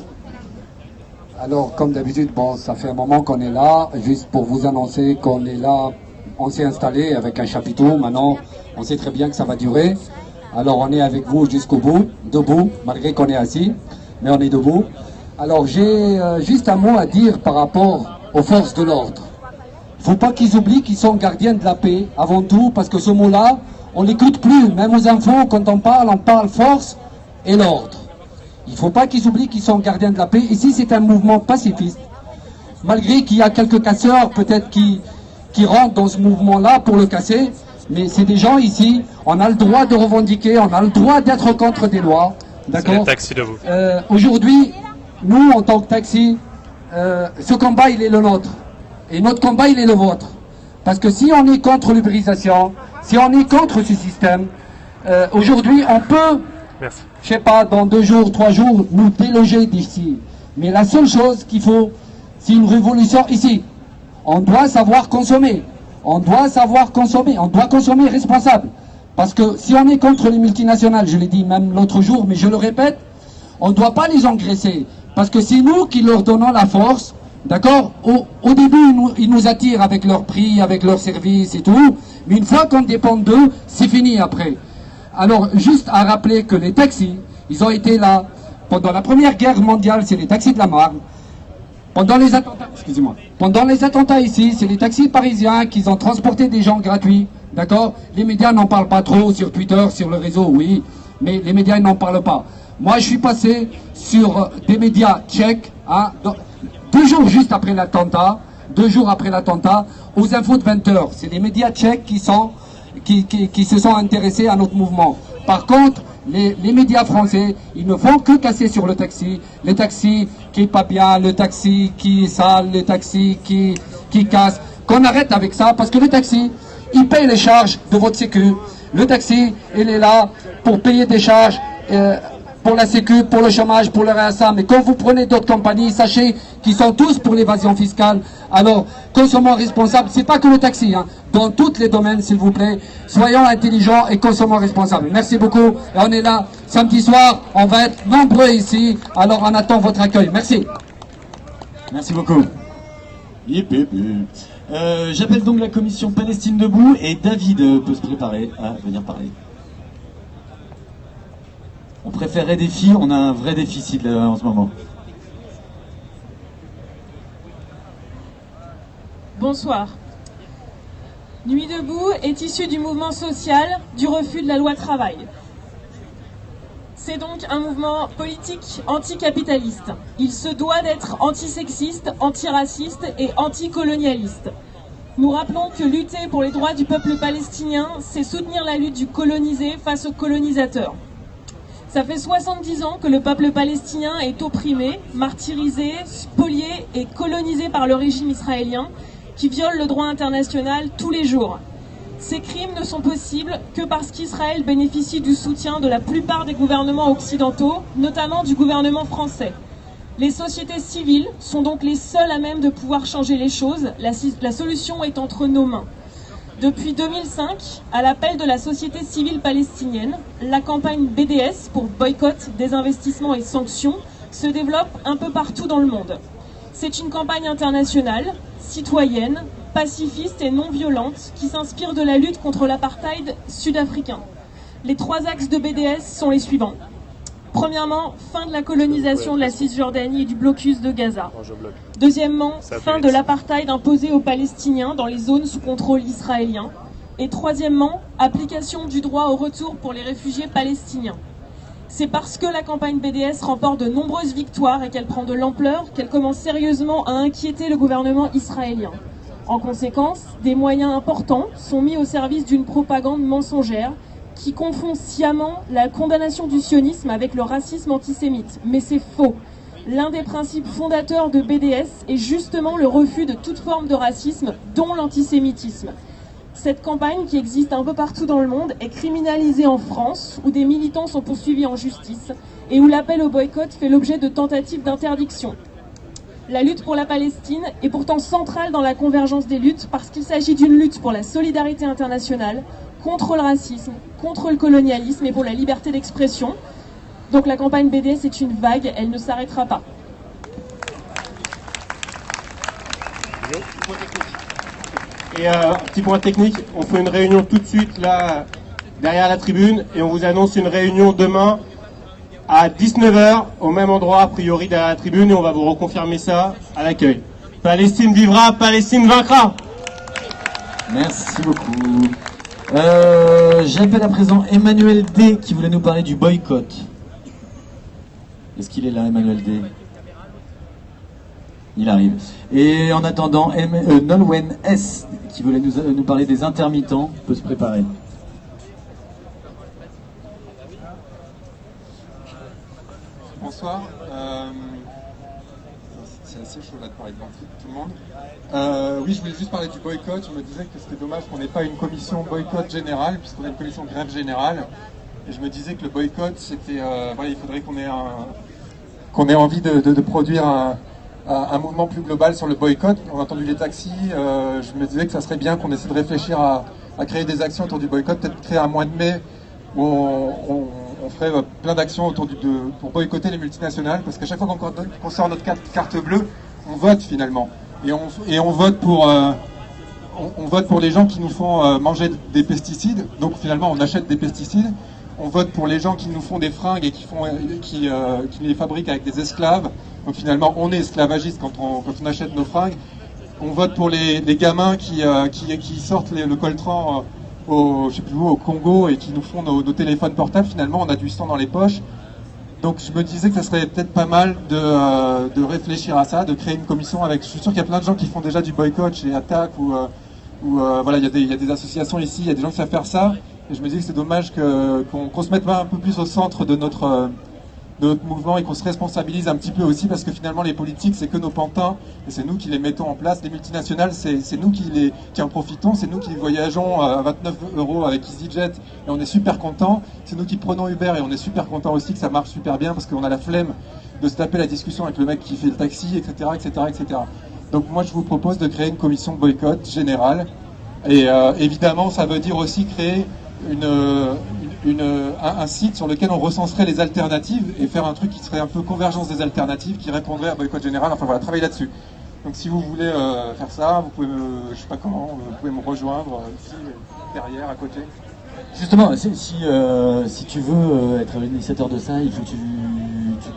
Alors, comme d'habitude, bon, ça fait un moment qu'on est là, juste pour vous annoncer qu'on est là, on s'est installé avec un chapiteau, maintenant, on sait très bien que ça va durer. Alors, on est avec vous jusqu'au bout, debout, malgré qu'on est assis. mais on est debout. Alors j'ai juste un mot à dire par rapport aux forces de l'ordre. Il ne faut pas qu'ils oublient qu'ils sont gardiens de la paix avant tout, parce que ce mot-là, on l'écoute plus. Même aux infos, quand on parle force et l'ordre. Il ne faut pas qu'ils oublient qu'ils sont gardiens de la paix. Ici, c'est un mouvement pacifiste. Malgré qu'il y a quelques casseurs, peut-être, qui rentrent dans ce mouvement-là pour le casser, mais c'est des gens ici, on a le droit de revendiquer, on a le droit d'être contre des lois. D'accord ? C'est les taxis de vous. Aujourd'hui, nous, en tant que taxi, ce combat, il est le nôtre. Et notre combat, il est le vôtre. Parce que si on est contre l'ubérisation, si on est contre ce système, aujourd'hui, on peut, je sais pas, dans 2 jours, 3 jours, nous déloger d'ici. Mais la seule chose qu'il faut, c'est une révolution ici. On doit savoir consommer. On doit savoir consommer. On doit consommer responsable. Parce que si on est contre les multinationales, je l'ai dit même l'autre jour, mais je le répète, on ne doit pas les engraisser. Parce que c'est nous qui leur donnons la force. D'accord ? Au début, ils nous attirent avec leur prix, avec leur service et tout. Mais une fois qu'on dépend d'eux, c'est fini après. Alors, juste à rappeler que les taxis, ils ont été là pendant la Première Guerre mondiale, c'est les taxis de la Marne. Pendant les attentats ici, c'est les taxis parisiens qui ont transporté des gens gratuits. D'accord ? Les médias n'en parlent pas trop sur Twitter, sur le réseau, oui. Mais les médias n'en parlent pas. Moi, je suis passé sur des médias tchèques, hein, 2 jours juste après l'attentat, 2 jours après l'attentat, aux infos de 20h. C'est les médias tchèques qui se sont intéressés à notre mouvement. Par contre, les médias français, ils ne font que casser sur le taxi. Le taxi qui est pas bien, le taxi qui est sale, le taxi qui casse. Qu'on arrête avec ça, parce que le taxi, il paye les charges de votre sécu. Le taxi, il est là pour payer des charges pour la sécu, pour le chômage, pour le RSA. Mais quand vous prenez d'autres compagnies, sachez qu'ils sont tous pour l'évasion fiscale. Alors, consommons responsables, c'est pas que le taxi, hein. Dans tous les domaines, s'il vous plaît, soyons intelligents et consommons responsables. Merci beaucoup. Et on est là samedi soir, on va être nombreux ici. Alors, on attend votre accueil. Merci. Merci beaucoup. J'appelle donc la commission Palestine Debout et David peut se préparer à venir parler. On préférerait des filles, on a un vrai déficit là, en ce moment. Bonsoir. Nuit debout est issue du mouvement social du refus de la loi travail. C'est donc un mouvement politique anticapitaliste. Il se doit d'être antisexiste, antiraciste et anticolonialiste. Nous rappelons que lutter pour les droits du peuple palestinien, c'est soutenir la lutte du colonisé face aux colonisateurs. Ça fait 70 ans que le peuple palestinien est opprimé, martyrisé, spolié et colonisé par le régime israélien qui viole le droit international tous les jours. Ces crimes ne sont possibles que parce qu'Israël bénéficie du soutien de la plupart des gouvernements occidentaux, notamment du gouvernement français. Les sociétés civiles sont donc les seules à même de pouvoir changer les choses. La solution est entre nos mains. Depuis 2005, à l'appel de la société civile palestinienne, la campagne BDS pour boycott, désinvestissement et sanctions se développe un peu partout dans le monde. C'est une campagne internationale, citoyenne, pacifiste et non violente qui s'inspire de la lutte contre l'apartheid sud-africain. Les 3 axes de BDS sont les suivants. Premièrement, fin de la colonisation de la Cisjordanie et du blocus de Gaza. Deuxièmement, fin de l'apartheid imposé aux Palestiniens dans les zones sous contrôle israélien. Et troisièmement, application du droit au retour pour les réfugiés palestiniens. C'est parce que la campagne BDS remporte de nombreuses victoires et qu'elle prend de l'ampleur qu'elle commence sérieusement à inquiéter le gouvernement israélien. En conséquence, des moyens importants sont mis au service d'une propagande mensongère qui confond sciemment la condamnation du sionisme avec le racisme antisémite. Mais c'est faux. L'un des principes fondateurs de BDS est justement le refus de toute forme de racisme, dont l'antisémitisme. Cette campagne, qui existe un peu partout dans le monde, est criminalisée en France, où des militants sont poursuivis en justice et où l'appel au boycott fait l'objet de tentatives d'interdiction. La lutte pour la Palestine est pourtant centrale dans la convergence des luttes parce qu'il s'agit d'une lutte pour la solidarité internationale, contre le racisme, contre le colonialisme et pour la liberté d'expression. Donc la campagne BDS est une vague, elle ne s'arrêtera pas. Et petit point technique, on fait une réunion tout de suite là, derrière la tribune, et on vous annonce une réunion demain à 19h, au même endroit, a priori derrière la tribune, et on va vous reconfirmer ça à l'accueil. Palestine vivra, Palestine vaincra. Merci beaucoup. J'appelle à présent Emmanuel D qui voulait nous parler du boycott. Est-ce qu'il est là, Emmanuel D? Il arrive. Et en attendant, Nolwenn S qui voulait nous parler des intermittents peut se préparer. Bonsoir. C'est assez chaud là de parler devant tout le monde. Oui, je voulais juste parler du boycott. Je me disais que c'était dommage qu'on n'ait pas une commission boycott générale, puisqu'on a une commission grève générale. Et je me disais que le boycott, c'était, voilà, il faudrait qu'on ait envie de produire un mouvement plus global sur le boycott. On a entendu les taxis. Je me disais que ça serait bien qu'on essaie de réfléchir à créer des actions autour du boycott, peut-être créer un mois de mai où on ferait plein d'actions pour boycotter les multinationales, parce qu'à chaque fois qu'on sort notre carte bleue, on vote finalement. Et on vote pour les gens qui nous font manger des pesticides, donc finalement on achète des pesticides. On vote pour les gens qui nous font des fringues et qui les fabriquent avec des esclaves, donc finalement on est esclavagiste quand on achète nos fringues. On vote pour les gamins qui sortent le coltran je sais plus où, au Congo, et qui nous font nos téléphones portables. Finalement on a du sang dans les poches. Donc je me disais que ça serait peut-être pas mal de réfléchir à ça, de créer une commission avec... Je suis sûr qu'il y a plein de gens qui font déjà du boycott chez Attac ou voilà, il y a des associations ici, il y a des gens qui savent faire ça. Et je me disais que c'est dommage qu'on se mette un peu plus au centre de notre mouvement et qu'on se responsabilise un petit peu aussi, parce que finalement les politiques c'est que nos pantins et c'est nous qui les mettons en place. Les multinationales c'est nous qui en profitons, c'est nous qui voyageons à 29 € avec EasyJet et on est super contents. C'est nous qui prenons Uber et on est super contents aussi que ça marche super bien, parce qu'on a la flemme de se taper la discussion avec le mec qui fait le taxi, etc. etc., etc. Donc moi je vous propose de créer une commission boycott générale, et évidemment ça veut dire aussi créer un site sur lequel on recenserait les alternatives et faire un truc qui serait un peu convergence des alternatives, qui répondrait à boycott général. Enfin voilà, travailler là-dessus. Donc si vous voulez faire ça, vous pouvez je sais pas comment, vous pouvez me rejoindre ici, derrière, à côté. Justement, si tu veux être l'initiateur de ça, il faut que tu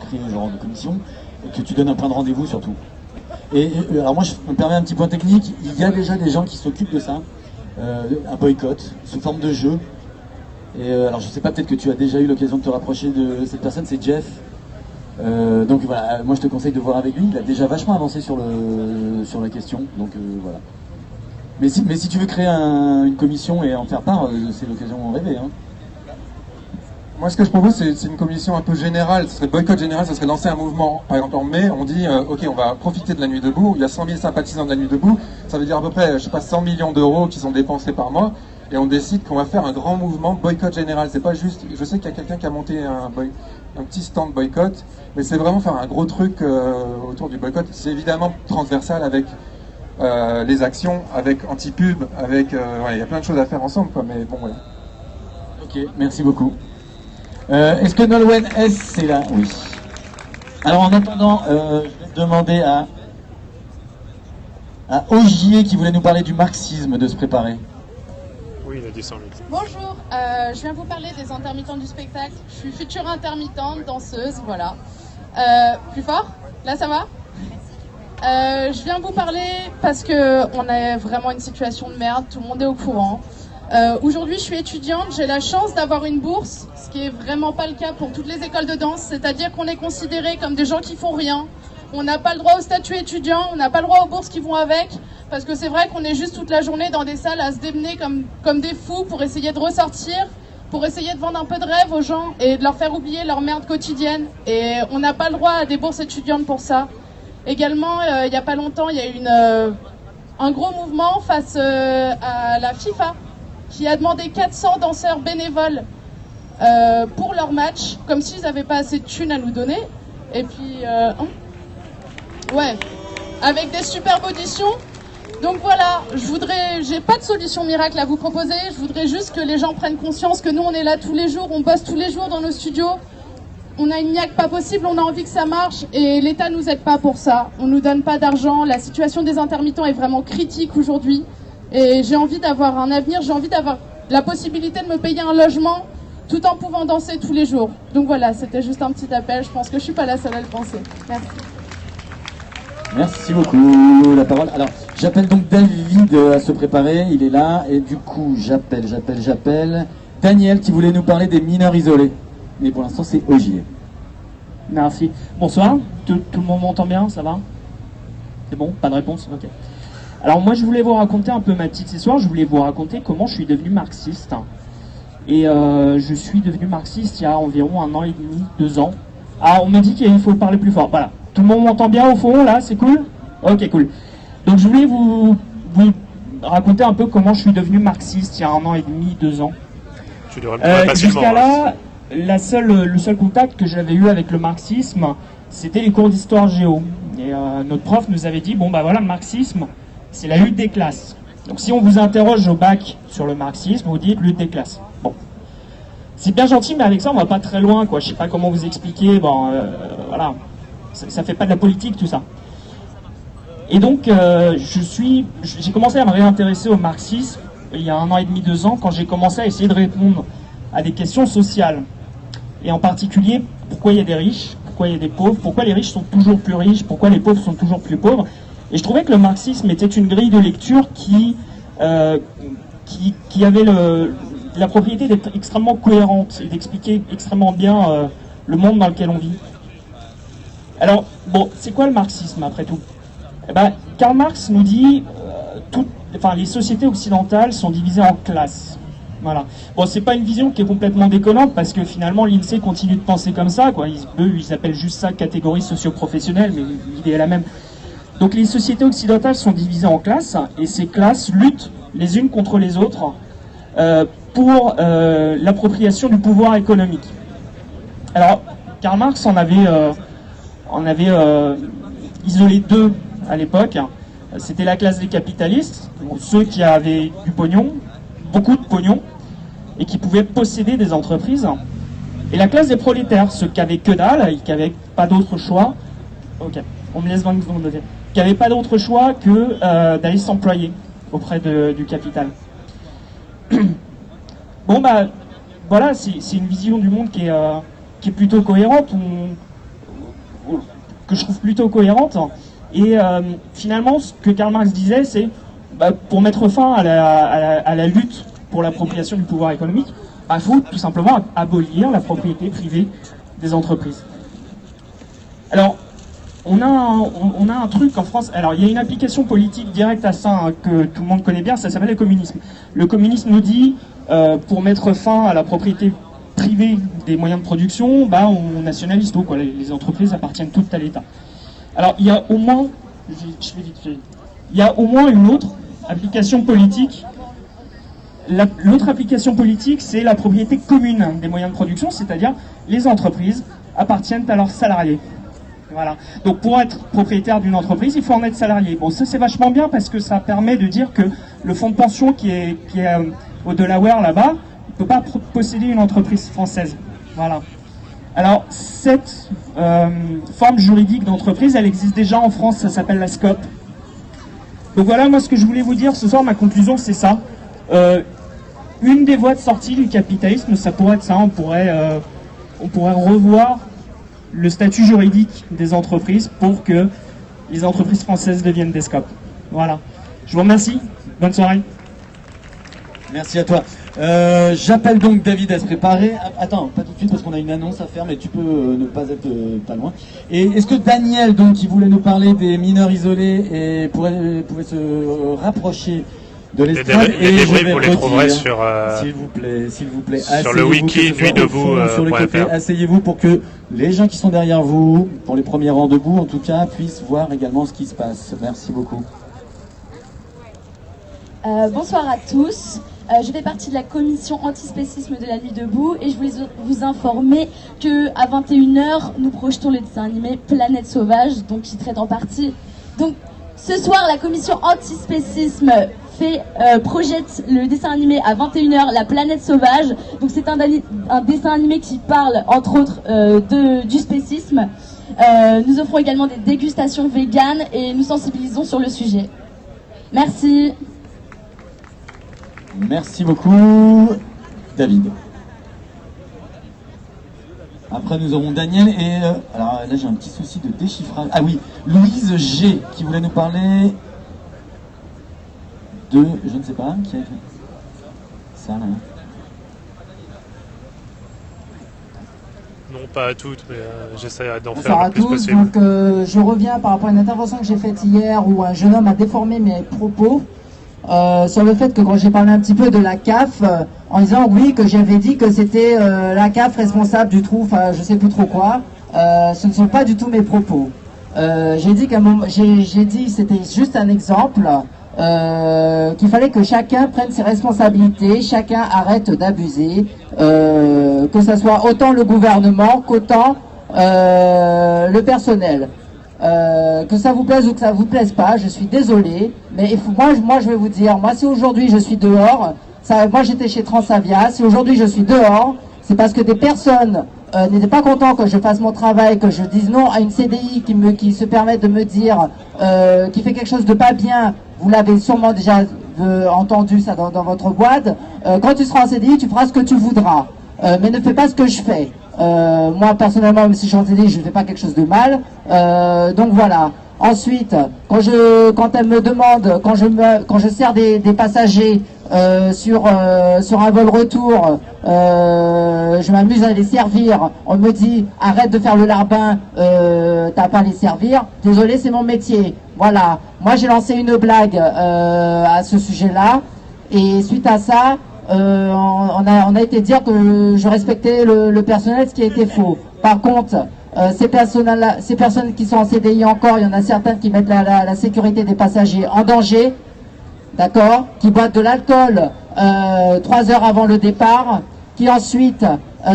crées un genre de commission et que tu donnes un point de rendez-vous surtout. Et alors moi je me permets un petit point technique, il y a déjà des gens qui s'occupent de ça, un boycott sous forme de jeu. Et alors je sais pas, peut-être que tu as déjà eu l'occasion de te rapprocher de cette personne, c'est Jeff. Donc voilà, moi je te conseille de voir avec lui, il a déjà vachement avancé sur la question, donc voilà. Mais si tu veux créer une commission et en faire part, c'est l'occasion rêvée, hein. Moi ce que je propose c'est une commission un peu générale, ce serait boycott général, ça serait lancer un mouvement. Par exemple en mai, on dit ok, on va profiter de la nuit debout, il y a 100 000 sympathisants de la nuit debout, ça veut dire à peu près, je sais pas, 100 millions d'euros qui sont dépensés par mois. Et on décide qu'on va faire un grand mouvement boycott général. C'est pas juste, je sais qu'il y a quelqu'un qui a monté un petit stand boycott, mais c'est vraiment faire un gros truc autour du boycott. C'est évidemment transversal avec les actions, avec anti-pub, avec... il y a plein de choses à faire ensemble, quoi, mais bon, voilà. Ok, merci beaucoup. Est-ce que Nolwenn S c'est là? Oui. Alors en attendant, je vais demander à Ogier qui voulait nous parler du marxisme de se préparer. Oui, il a dit 100 000. Bonjour, je viens vous parler des intermittents du spectacle. Je suis future intermittente, danseuse, voilà. Plus fort? Là, ça va? Je viens vous parler parce qu'on a vraiment une situation de merde, tout le monde est au courant. Aujourd'hui, je suis étudiante, j'ai la chance d'avoir une bourse, ce qui est vraiment pas le cas pour toutes les écoles de danse, c'est-à-dire qu'on est considérés comme des gens qui font rien. On n'a pas le droit au statut étudiant, on n'a pas le droit aux bourses qui vont avec, parce que c'est vrai qu'on est juste toute la journée dans des salles à se démener comme des fous pour essayer de ressortir, pour essayer de vendre un peu de rêve aux gens et de leur faire oublier leur merde quotidienne. Et on n'a pas le droit à des bourses étudiantes pour ça. Également, il n'y a pas longtemps, il y a eu un gros mouvement face à la FIFA qui a demandé 400 danseurs bénévoles pour leur match, comme s'ils n'avaient pas assez de thunes à nous donner. Et puis... ouais, avec des superbes auditions. Donc voilà, j'ai pas de solution miracle à vous proposer, je voudrais juste que les gens prennent conscience que nous on est là tous les jours, on bosse tous les jours dans nos studios, on a une niaque pas possible, on a envie que ça marche et l'État nous aide pas pour ça, on nous donne pas d'argent, la situation des intermittents est vraiment critique aujourd'hui et j'ai envie d'avoir un avenir, j'ai envie d'avoir la possibilité de me payer un logement tout en pouvant danser tous les jours. Donc voilà, c'était juste un petit appel, je pense que je suis pas la seule à le penser. Merci. Merci beaucoup, la parole. Alors, j'appelle donc David à se préparer, il est là, et du coup, j'appelle Daniel qui voulait nous parler des mineurs isolés. Mais pour l'instant, c'est Ogier. Merci. Bonsoir, tout le monde m'entend bien, ça va? C'est bon? Pas de réponse? Ok. Alors moi, je voulais vous raconter un peu ma petite histoire, je voulais vous raconter comment je suis devenu marxiste. Et je suis devenu marxiste il y a environ 1 an et demi, 2 ans. Ah, on me dit qu'il faut parler plus fort, voilà. Tout le monde m'entend bien au fond, là, c'est cool? Ok, cool. Donc je voulais vous raconter un peu comment je suis devenu marxiste il y a 1 an et demi, 2 ans. Tu devrais me dire facilement. Jusqu'à là, le seul contact que j'avais eu avec le marxisme, c'était les cours d'histoire géo. Et notre prof nous avait dit, bon bah voilà, le marxisme, c'est la lutte des classes. Donc si on vous interroge au bac sur le marxisme, vous dites lutte des classes. Bon. C'est bien gentil, mais avec ça, on va pas très loin, quoi. Je sais pas comment vous expliquer, bon, voilà. Ça fait pas de la politique, tout ça. Et donc, j'ai commencé à me réintéresser au marxisme il y a 1 an et demi, 2 ans, quand j'ai commencé à essayer de répondre à des questions sociales. Et en particulier, pourquoi il y a des riches, pourquoi il y a des pauvres, pourquoi les riches sont toujours plus riches, pourquoi les pauvres sont toujours plus pauvres. Et je trouvais que le marxisme était une grille de lecture qui avait la propriété d'être extrêmement cohérente et d'expliquer extrêmement bien le monde dans lequel on vit. Alors, bon, c'est quoi le marxisme après tout? Eh ben, Karl Marx nous dit les sociétés occidentales sont divisées en classes. Voilà. Bon, c'est pas une vision qui est complètement déconnante parce que finalement l'INSEE continue de penser comme ça, quoi. Ils appellent juste ça catégorie socio-professionnelle, mais l'idée est la même. Donc les sociétés occidentales sont divisées en classes et ces classes luttent les unes contre les autres pour l'appropriation du pouvoir économique. Alors, Karl Marx en avait isolé 2 à l'époque. C'était la classe des capitalistes, ceux qui avaient du pognon, beaucoup de pognon, et qui pouvaient posséder des entreprises. Et la classe des prolétaires, ceux qui avaient que dalle, et qui n'avaient pas d'autre choix. Ok, on me laisse 20 secondes de dire. Qui n'avaient pas d'autre choix que d'aller s'employer auprès du capital. Bon, bah, voilà, c'est une vision du monde qui est plutôt cohérente, que je trouve plutôt cohérente. Et finalement, ce que Karl Marx disait, c'est pour mettre fin à la lutte pour l'appropriation du pouvoir économique, il faut tout simplement abolir la propriété privée des entreprises. Alors, on a un truc en France. Alors, il y a une application politique directe à ça que tout le monde connaît bien, ça s'appelle le communisme. Le communisme nous dit, pour mettre fin à la propriété privée des moyens de production, on nationalise tout, quoi. Les entreprises appartiennent toutes à l'État. Alors, il y a au moins, il y a au moins une autre application politique. L'autre application politique, c'est la propriété commune des moyens de production, c'est-à-dire les entreprises appartiennent à leurs salariés. Voilà. Donc, pour être propriétaire d'une entreprise, il faut en être salarié. Bon, ça c'est vachement bien parce que ça permet de dire que le fonds de pension qui est au Delaware là-bas, il ne peut pas posséder une entreprise française. Voilà. Alors, cette forme juridique d'entreprise, elle existe déjà en France, ça s'appelle la SCOP. Donc voilà, moi ce que je voulais vous dire ce soir, ma conclusion c'est ça. Une des voies de sortie du capitalisme, ça pourrait être ça, on pourrait revoir le statut juridique des entreprises pour que les entreprises françaises deviennent des SCOP. Voilà. Je vous remercie, bonne soirée. Merci à toi. J'appelle donc David à se préparer. Attends, pas tout de suite parce qu'on a une annonce à faire, mais tu peux ne pas être pas loin. Et est-ce que Daniel, donc, qui voulait nous parler des mineurs isolés, pouvait se rapprocher de l'estrade? Les débris, vous les trouverez sur s'il vous plaît, sur le wiki nuitdebout.fr. Sur les côtés, asseyez-vous pour que les gens qui sont derrière vous, pour les premiers rangs debout en tout cas, puissent voir également ce qui se passe. Merci beaucoup. Bonsoir à tous. Je fais partie de la commission antispécisme de la Nuit debout et je voulais vous informer qu'à 21h, nous projetons le dessin animé Planète Sauvage, donc qui traite en partie. Donc ce soir, la commission antispécisme projette le dessin animé à 21h, La Planète Sauvage. Donc c'est un dessin animé qui parle entre autres du spécisme. Nous offrons également des dégustations véganes et nous sensibilisons sur le sujet. Merci. Merci beaucoup, David. Après, nous aurons Daniel et... alors là, j'ai un petit souci de déchiffrage. Ah oui, Louise G, qui voulait nous parler de... Je ne sais pas, qui a écrit ça, là. Non, pas à toutes, mais j'essaie d'en Bonsoir faire à le plus tous. possible. Donc, je reviens par rapport à une intervention que j'ai faite hier où un jeune homme a déformé mes propos sur le fait que quand j'ai parlé un petit peu de la CAF, en disant oui, que j'avais dit que c'était la CAF responsable du trou, enfin je sais plus trop quoi, ce ne sont pas du tout mes propos. J'ai dit qu'à un moment, j'ai dit, c'était juste un exemple, qu'il fallait que chacun prenne ses responsabilités, chacun arrête d'abuser, que ce soit autant le gouvernement qu'autant le personnel. Que ça vous plaise ou que ça vous plaise pas, je suis désolé, mais moi je vais vous dire, moi si aujourd'hui je suis dehors, moi j'étais chez Transavia, si aujourd'hui je suis dehors, c'est parce que des personnes n'étaient pas contents que je fasse mon travail, que je dise non à une CDI qui se permet de me dire qui fait quelque chose de pas bien. Vous l'avez sûrement déjà entendu ça dans votre boîte. Quand tu seras en CDI, tu feras ce que tu voudras, mais ne fais pas ce que je fais. Moi personnellement, même si je suis en CDI, je ne fais pas quelque chose de mal. Donc voilà. Ensuite, quand elle me demande, quand je sers des passagers sur un vol retour, je m'amuse à les servir. On me dit arrête de faire le larbin, t'as pas à les servir. Désolé, c'est mon métier. Voilà. Moi j'ai lancé une blague à ce sujet-là et suite à ça, on a été dire que je respectais le personnel, ce qui était faux. Par contre, ces personnes qui sont en CDI encore, il y en a certaines qui mettent la sécurité des passagers en danger, d'accord, qui boivent de l'alcool 3 heures avant le départ, qui ensuite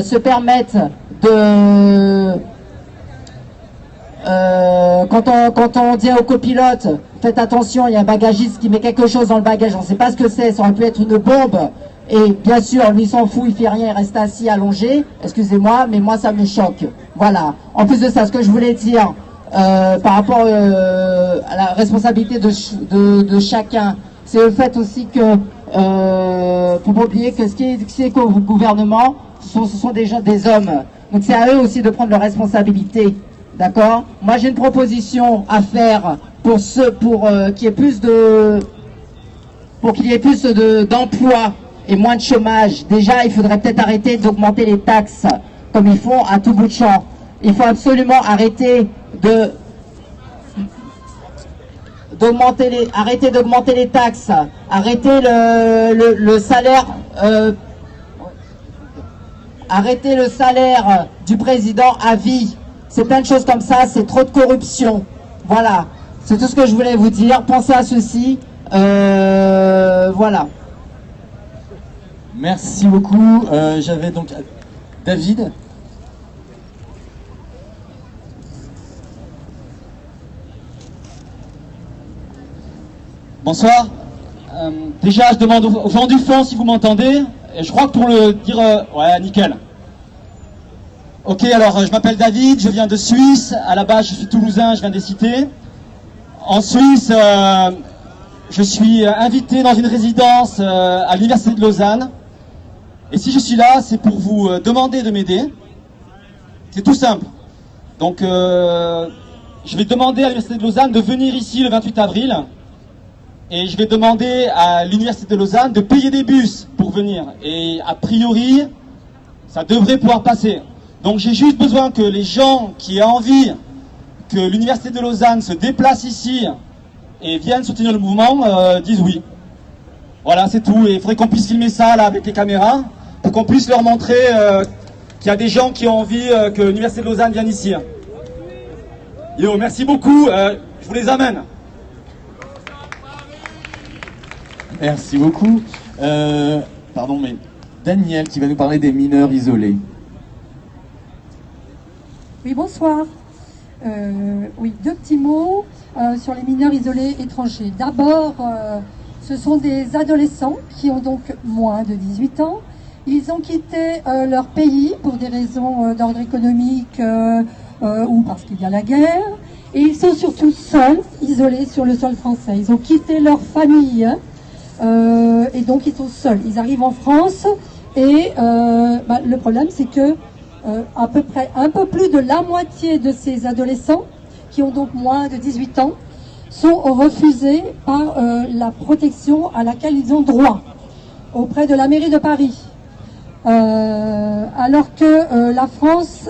se permettent de... quand on dit au copilote, faites attention, il y a un bagagiste qui met quelque chose dans le bagage, on ne sait pas ce que c'est, ça aurait pu être une bombe. Et bien sûr, lui s'en fout, il fait rien, il reste assis, allongé. Excusez-moi, mais moi ça me choque. Voilà. En plus de ça, ce que je voulais dire par rapport à la responsabilité de chacun, c'est le fait aussi que faut pas oublier que ce qui est qu'au gouvernement, ce sont des hommes. Donc c'est à eux aussi de prendre leurs responsabilités. D'accord ? Moi j'ai une proposition à faire pour qu'il y ait plus d'emplois et moins de chômage. Déjà, il faudrait peut-être arrêter d'augmenter les taxes comme ils font à tout bout de champ. Il faut absolument arrêter d'augmenter les taxes, arrêter le salaire, arrêter le salaire du président à vie. C'est plein de choses comme ça, c'est trop de corruption. Voilà, c'est tout ce que je voulais vous dire. Pensez à ceci. Voilà. Merci beaucoup. J'avais donc David. Bonsoir. Déjà, je demande aux gens du fond si vous m'entendez. Et je crois que pour le dire... ouais, nickel. Ok, alors je m'appelle David, je viens de Suisse. À la base, je suis toulousain, je viens des cités. En Suisse, je suis invité dans une résidence à l'Université de Lausanne. Et si je suis là, c'est pour vous demander de m'aider. C'est tout simple. Donc, je vais demander à l'Université de Lausanne de venir ici le 28 avril. Et je vais demander à l'Université de Lausanne de payer des bus pour venir. Et a priori, ça devrait pouvoir passer. Donc j'ai juste besoin que les gens qui ont envie que l'Université de Lausanne se déplace ici et viennent soutenir le mouvement, disent oui. Voilà, c'est tout. Et il faudrait qu'on puisse filmer ça là avec les caméras pour qu'on puisse leur montrer qu'il y a des gens qui ont envie que l'Université de Lausanne vienne ici. Yo, merci beaucoup. Je vous les amène. Merci beaucoup. Pardon, mais Daniel qui va nous parler des mineurs isolés. Oui, bonsoir. Oui, 2 petits mots sur les mineurs isolés étrangers. D'abord, ce sont des adolescents qui ont donc moins de 18 ans. Ils ont quitté leur pays pour des raisons d'ordre économique ou parce qu'il y a la guerre. Et ils sont surtout seuls, isolés sur le sol français. Ils ont quitté leur famille et donc ils sont seuls. Ils arrivent en France et le problème c'est que à peu près un peu plus de la moitié de ces adolescents, qui ont donc moins de 18 ans, sont refusés par la protection à laquelle ils ont droit auprès de la mairie de Paris. Alors que la France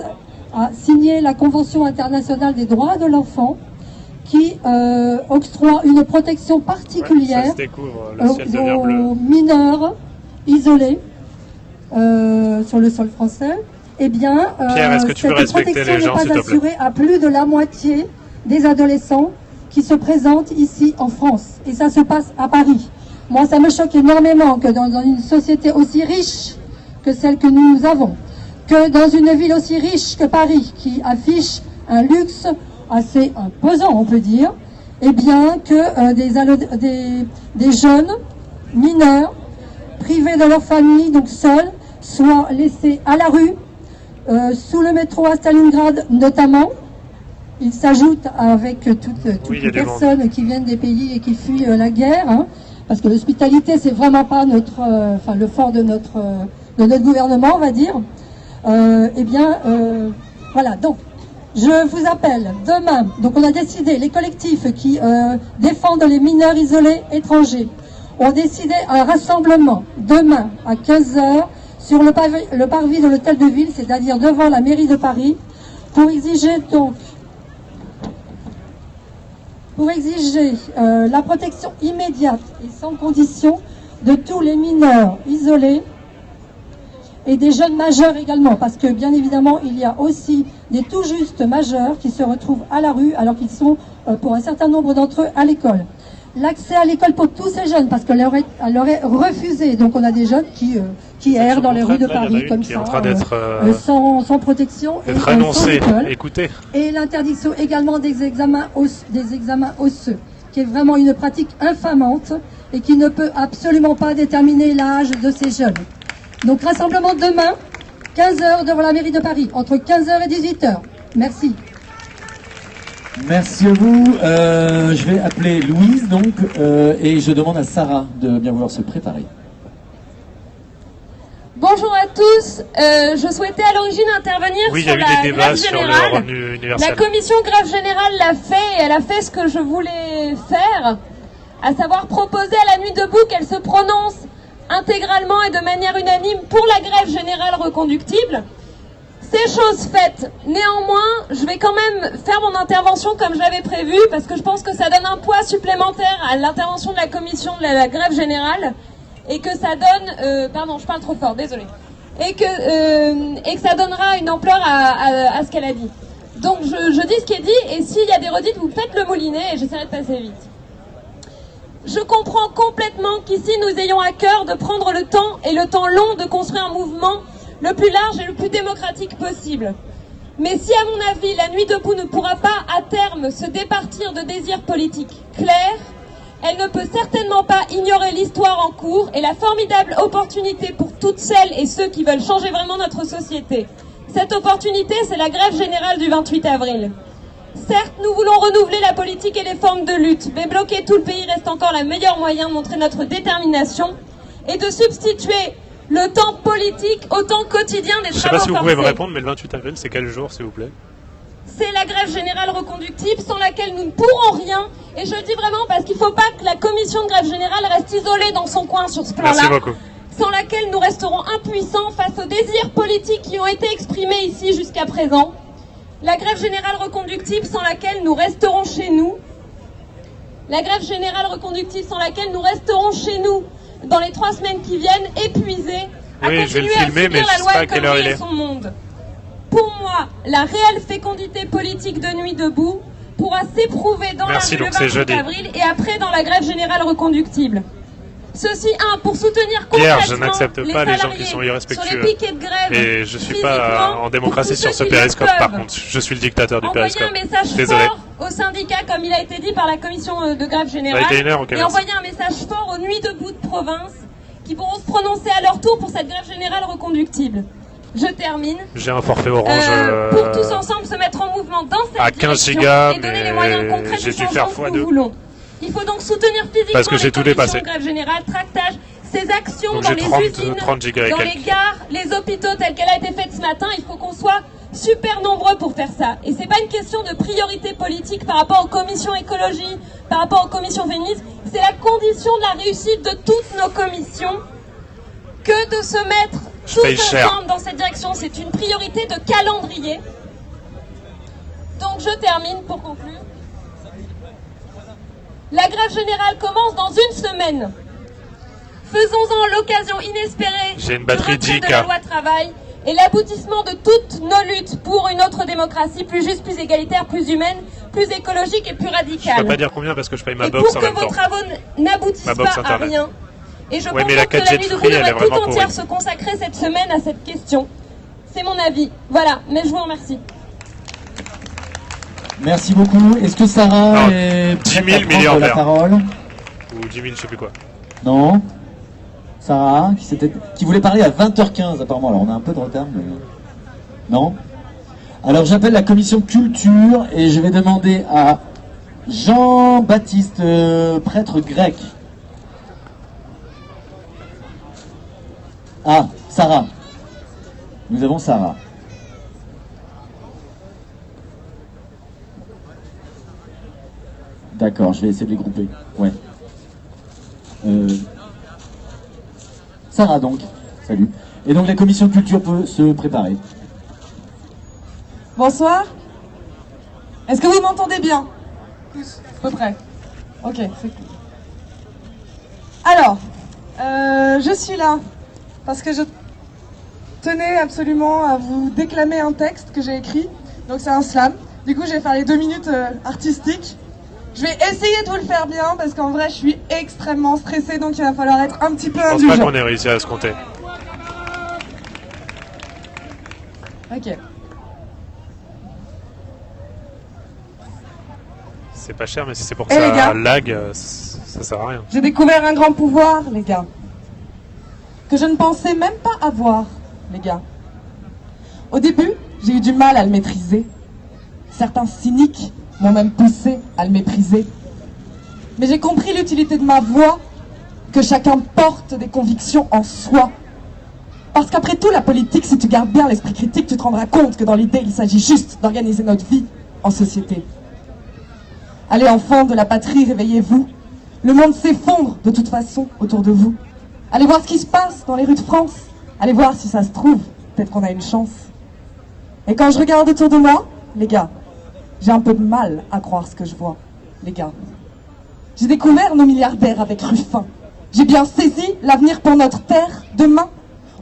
a signé la Convention internationale des droits de l'enfant qui octroie une protection particulière aux mineurs isolés sur le sol français. Eh bien, Pierre, est-ce que tu peux respecter les gens, s'il te plaît ? Cette protection n'est pas assurée à plus de la moitié des adolescents qui se présentent ici en France. Et ça se passe à Paris. Moi, ça me choque énormément que dans une société aussi riche que celle que nous avons, que dans une ville aussi riche que Paris, qui affiche un luxe assez imposant, on peut dire, eh bien que des jeunes mineurs, privés de leur famille, donc seuls, soient laissés à la rue, sous le métro à Stalingrad notamment. Il s'ajoute avec toutes les personnes qui viennent des pays et qui fuient la guerre, hein, parce que l'hospitalité, c'est vraiment pas le fort de notre gouvernement, on va dire. Voilà, donc je vous appelle demain. Donc on a décidé, les collectifs qui défendent les mineurs isolés étrangers ont décidé un rassemblement demain à 15h sur le parvis de l'hôtel de ville, c'est-à-dire devant la mairie de Paris, pour exiger la protection immédiate et sans condition de tous les mineurs isolés et des jeunes majeurs également, parce que bien évidemment il y a aussi des tout justes majeurs qui se retrouvent à la rue alors qu'ils sont pour un certain nombre d'entre eux à l'école. L'accès à l'école pour tous ces jeunes, parce qu'elle leur est refusée, donc on a des jeunes qui errent dans les rues de Paris comme ça, sans protection et sans école. Écoutez. Et l'interdiction également des examens osseux, qui est vraiment une pratique infamante et qui ne peut absolument pas déterminer l'âge de ces jeunes. Donc rassemblement demain, 15h devant la mairie de Paris, entre 15h et 18h. Merci. Merci à vous. Je vais appeler Louise donc, et je demande à Sarah de bien vouloir se préparer. Bonjour à tous, je souhaitais à l'origine intervenir sur la grève générale. La commission grève générale l'a fait et elle a fait ce que je voulais faire, à savoir proposer à la Nuit debout qu'elle se prononce intégralement et de manière unanime pour la grève générale reconductible. C'est chose faite. Néanmoins, je vais quand même faire mon intervention comme je l'avais prévu, parce que je pense que ça donne un poids supplémentaire à l'intervention de la commission de la grève générale, et que ça donne... pardon, je parle trop fort, désolé. Et que ça donnera une ampleur à ce qu'elle a dit. Donc je dis ce qui est dit, et s'il y a des redites, vous faites le moulinet, et j'essaierai de passer vite. Je comprends complètement qu'ici nous ayons à cœur de prendre le temps, et le temps long, de construire un mouvement le plus large et le plus démocratique possible. Mais si, à mon avis, la Nuit debout ne pourra pas, à terme, se départir de désirs politiques clairs, elle ne peut certainement pas ignorer l'histoire en cours et la formidable opportunité pour toutes celles et ceux qui veulent changer vraiment notre société. Cette opportunité, c'est la grève générale du 28 avril. Certes, nous voulons renouveler la politique et les formes de lutte, mais bloquer tout le pays reste encore le meilleur moyen de montrer notre détermination et de substituer le temps politique au temps quotidien des travaux forcés. Je ne sais pas si vous pouvez me répondre, mais le 28 avril, c'est quel jour, s'il vous plaît ? C'est la grève générale reconductible sans laquelle nous ne pourrons rien. Et je le dis vraiment parce qu'il ne faut pas que la commission de grève générale reste isolée dans son coin sur ce plan-là. Merci beaucoup. Sans laquelle nous resterons impuissants face aux désirs politiques qui ont été exprimés ici jusqu'à présent. La grève générale reconductible sans laquelle nous resterons chez nous. La grève générale reconductible sans laquelle nous resterons chez nous dans les 3 semaines qui viennent, épuisés, à continuer à subir la loi El Khomri et son monde. Pour moi, la réelle fécondité politique de Nuit debout pourra s'éprouver dans la rue le 28 avril et après dans la grève générale reconductible. Ceci, pour soutenir concrètement je n'accepte pas les gens qui sont irrespectueux. Sur les piquets de grève, et je ne suis pas en démocratie sur ce périscope, par contre. Je suis le dictateur du périscope. Envoyer un message fort aux syndicats, comme il a été dit par la commission de grève générale, et envoyer un message fort aux Nuits debout de province, qui pourront se prononcer à leur tour pour cette grève générale reconductible. Je termine. J'ai un forfait orange pour tous ensemble se mettre en mouvement dans cette à 15 gigas, et donner les moyens concrets j'ai du dû faire changement que nous voulons. Il faut donc soutenir physiquement parce que j'ai tout dépassé. De grève générale, tractage, ces actions Donc dans j'ai les 30 usines, gigas et dans quelques. les gares, les hôpitaux tels qu'elle a été faite ce matin, il faut qu'on soit super nombreux pour faire ça. Et c'est pas une question de priorité politique par rapport aux commissions écologie, par rapport aux commissions féministes, c'est la condition de la réussite de toutes nos commissions que de se mettre tous ensemble dans cette direction. C'est une priorité de calendrier. Donc je termine pour conclure. La grève générale commence dans une semaine. Faisons-en l'occasion inespérée de retrait de la loi travail et l'aboutissement de toutes nos luttes pour une autre démocratie plus juste, plus égalitaire, plus humaine, plus écologique et plus radicale. Je peux pas dire combien parce que je paye ma box en même temps. Et pour que vos travaux n'aboutissent pas à rien. Et je pense mais la que la Nuit debout devrait tout entière pourrie. se consacrer cette semaine à cette question. C'est mon avis. Voilà, mais je vous remercie. Merci beaucoup. Est-ce que Sarah est 10 000 prête à prendre milliardaires. la parole? Ou 10 000, je sais plus quoi. Non. Sarah, qui voulait parler à 20h15 apparemment. Alors on a un peu de retard, mais... Non. Alors j'appelle la commission culture et je vais demander à Jean-Baptiste, prêtre grec. Ah, Sarah. Nous avons Sarah. D'accord, je vais essayer de les grouper. Ouais. Sarah donc, salut. Et donc la commission culture peut se préparer. Bonsoir. Est-ce que vous m'entendez bien? Tous, à peu près. Ok, c'est cool. Alors, je suis là parce que je tenais absolument à vous déclamer un texte que j'ai écrit. Donc c'est un slam. Du coup, je vais faire les 2 minutes artistiques. Je vais essayer de vous le faire bien parce qu'en vrai, je suis extrêmement stressée, donc il va falloir être un petit peu indulgent. Je pense pas qu'on ait réussi à se compter. Ok. C'est pas cher, mais si c'est pour que les gars, ça lag, ça sert à rien. J'ai découvert un grand pouvoir, les gars, que je ne pensais même pas avoir, les gars. Au début, j'ai eu du mal à le maîtriser. Certains cyniques m'ont même poussé à le mépriser. Mais j'ai compris l'utilité de ma voix, que chacun porte des convictions en soi. Parce qu'après tout, la politique, si tu gardes bien l'esprit critique, tu te rendras compte que dans l'idée, il s'agit juste d'organiser notre vie en société. Allez, enfants de la patrie, réveillez-vous. Le monde s'effondre de toute façon autour de vous. Allez voir ce qui se passe dans les rues de France. Allez voir si ça se trouve, peut-être qu'on a une chance. Et quand je regarde autour de moi, les gars, j'ai un peu de mal à croire ce que je vois, les gars. J'ai découvert nos milliardaires avec Ruffin. J'ai bien saisi l'avenir pour notre terre demain.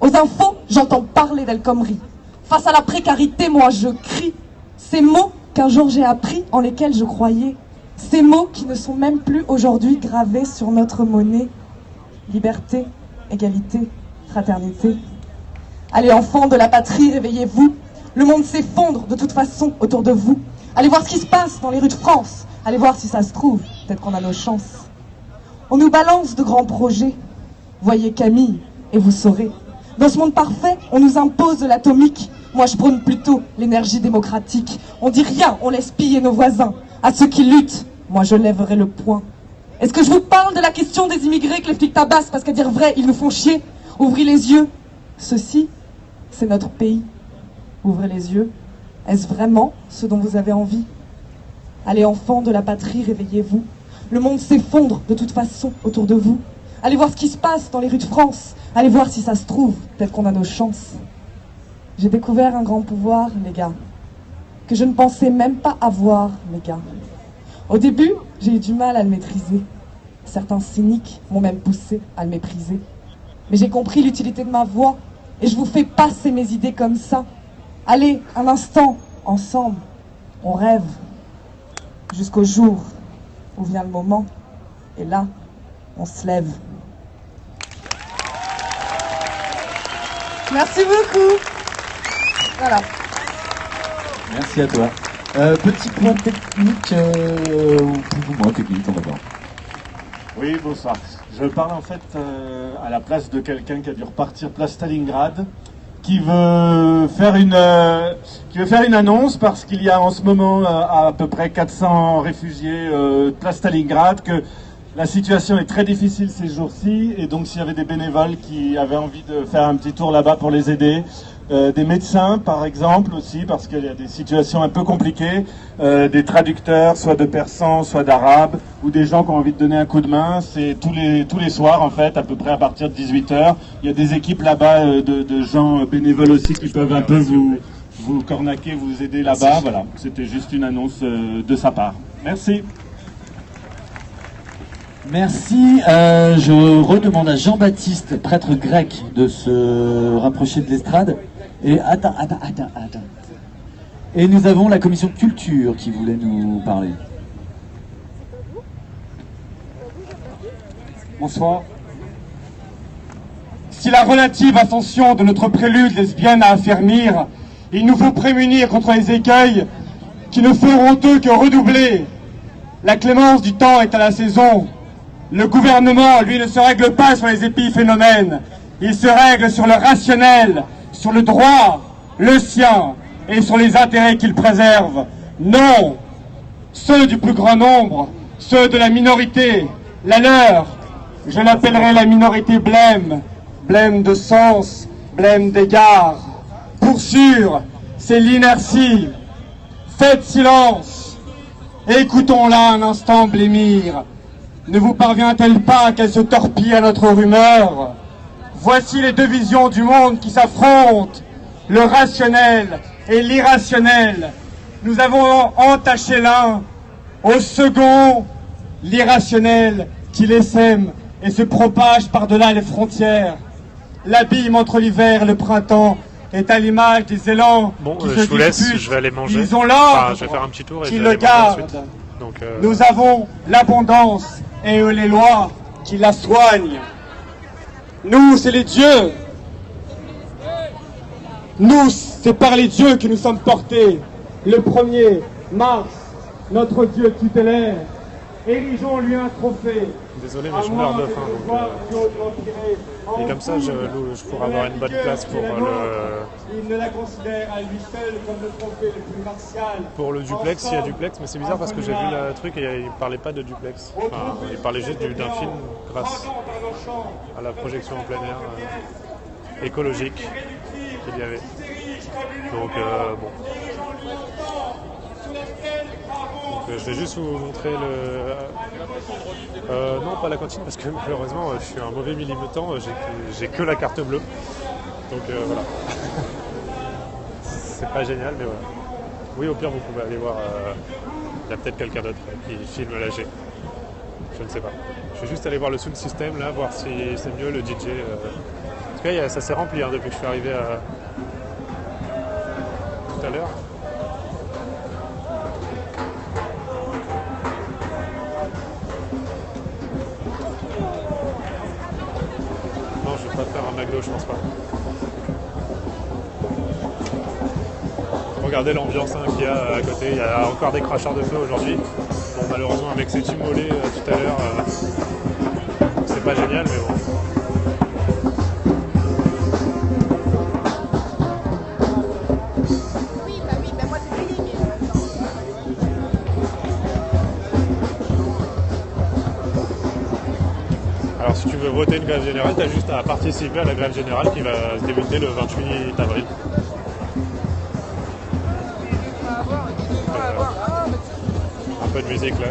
Aux infos, j'entends parler d'El Khomri. Face à la précarité, moi je crie. Ces mots qu'un jour j'ai appris, en lesquels je croyais. Ces mots qui ne sont même plus aujourd'hui gravés sur notre monnaie. Liberté, égalité, fraternité. Allez, enfants de la patrie, réveillez-vous. Le monde s'effondre de toute façon autour de vous. Allez voir ce qui se passe dans les rues de France. Allez voir si ça se trouve, peut-être qu'on a nos chances. On nous balance de grands projets. Voyez Camille, et vous saurez. Dans ce monde parfait, on nous impose de l'atomique. Moi, je prône plutôt l'énergie démocratique. On dit rien, on laisse piller nos voisins. À ceux qui luttent, moi, je lèverai le poing. Est-ce que je vous parle de la question des immigrés que les flics tabassent parce qu'à dire vrai, ils nous font chier? Ouvrez les yeux. Ceci, c'est notre pays. Ouvrez les yeux. Est-ce vraiment ce dont vous avez envie? Allez, enfants de la patrie, réveillez-vous. Le monde s'effondre de toute façon autour de vous. Allez voir ce qui se passe dans les rues de France. Allez voir si ça se trouve, peut-être qu'on a nos chances. J'ai découvert un grand pouvoir, les gars, que je ne pensais même pas avoir, les gars. Au début, j'ai eu du mal à le maîtriser. Certains cyniques m'ont même poussé à le mépriser. Mais j'ai compris l'utilité de ma voix et je vous fais passer mes idées comme ça. Allez, un instant, ensemble, on rêve jusqu'au jour où vient le moment et là, on se lève. Merci beaucoup. Voilà. Merci à toi. Petit point technique, ou plus ou moins technique, on va voir. Oui, bonsoir. Je parle en fait à la place de quelqu'un qui a dû repartir place Stalingrad, qui veut faire une annonce parce qu'il y a en ce moment à peu près 400 réfugiés place Stalingrad, que La situation est très difficile ces jours-ci, et donc s'il y avait des bénévoles qui avaient envie de faire un petit tour là-bas pour les aider, des médecins par exemple aussi, parce qu'il y a des situations un peu compliquées, des traducteurs, soit de persan, soit d'arabe, ou des gens qui ont envie de donner un coup de main. C'est tous les soirs en fait, à peu près à partir de 18h. Il y a des équipes là-bas de gens bénévoles aussi qui peuvent un peu vous cornaquer, vous aider là-bas. Voilà, c'était juste une annonce de sa part. Merci. Merci. Je redemande à Jean-Baptiste, prêtre grec, de se rapprocher de l'estrade. Et attends. Et nous avons la commission de culture qui voulait nous parler. Bonsoir. Si la relative ascension de notre prélude lesbienne à affermir, il nous faut prémunir contre les écueils qui ne feront eux que redoubler. La clémence du temps est à la saison. Le gouvernement, lui, ne se règle pas sur les épiphénomènes. Il se règle sur le rationnel, sur le droit, le sien, et sur les intérêts qu'il préserve. Non, ceux du plus grand nombre, ceux de la minorité, la leur, je l'appellerai la minorité blême, blême de sens, blême d'égard. Pour sûr, c'est l'inertie. Faites silence, écoutons-la un instant blêmir. Ne vous parvient-elle pas qu'elle se torpille à notre rumeur? Voici les deux visions du monde qui s'affrontent, le rationnel et l'irrationnel. Nous avons entaché l'un, au second, l'irrationnel qui les sème et se propage par-delà les frontières. L'abîme entre l'hiver et le printemps est à l'image des élans qui se je vous laisse, disputent. je vais aller manger. Ils ont l'ordre je vais faire un petit tour et qui je le vais aller manger garde. ensuite. Donc, Nous avons l'abondance et eux les lois qui la soignent. Nous, c'est les dieux. Nous, c'est par les dieux que nous sommes portés. Le 1er mars, notre dieu tutélaire, érigeons-lui un trophée. Désolé, mais je meurs de faim. Et comme ça, je pourrais avoir une bonne place pour Il ne la considère à lui seul comme le trophée le plus martial. pour le duplex, s'il y a duplex, mais c'est bizarre parce que j'ai vu le truc et il parlait pas de duplex. Enfin, il parlait juste d'un film grâce à la projection en plein air écologique qu'il y avait. Donc bon. Donc, je vais juste vous montrer non, pas la cantine parce que malheureusement je suis un mauvais militant, j'ai que la carte bleue. Donc voilà. C'est pas génial, mais voilà. Oui, au pire, vous pouvez aller voir. Il y a peut-être quelqu'un d'autre qui filme l'AG. Je ne sais pas. Je vais juste aller voir le sound system là, voir si c'est mieux le DJ. En tout cas, ça s'est rempli depuis que je suis arrivé tout à l'heure. Non, je vais pas faire un McDo, je pense pas. Regardez l'ambiance qu'il y a à côté, il y a encore des cracheurs de feu aujourd'hui. Bon, malheureusement, avec cet immolé tout à l'heure, c'est pas génial, mais bon. Alors, si tu veux voter une grève générale, tu as juste à participer à la grève générale qui va se débuter le 28 avril. Un peu de musique là.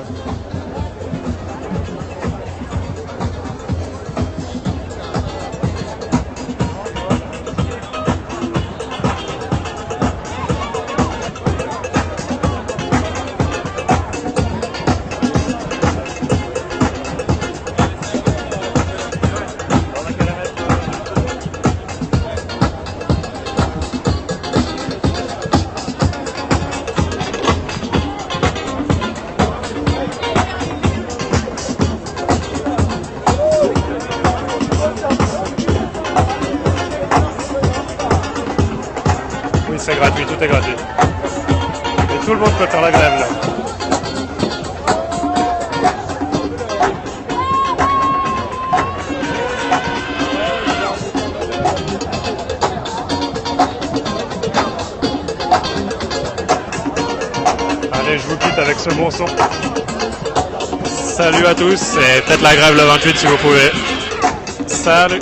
C'est gratuit, tout est gratuit. Et tout le monde peut faire la grève là. Allez, je vous quitte avec ce bon son. Salut à tous et faites la grève le 28 si vous pouvez. Salut.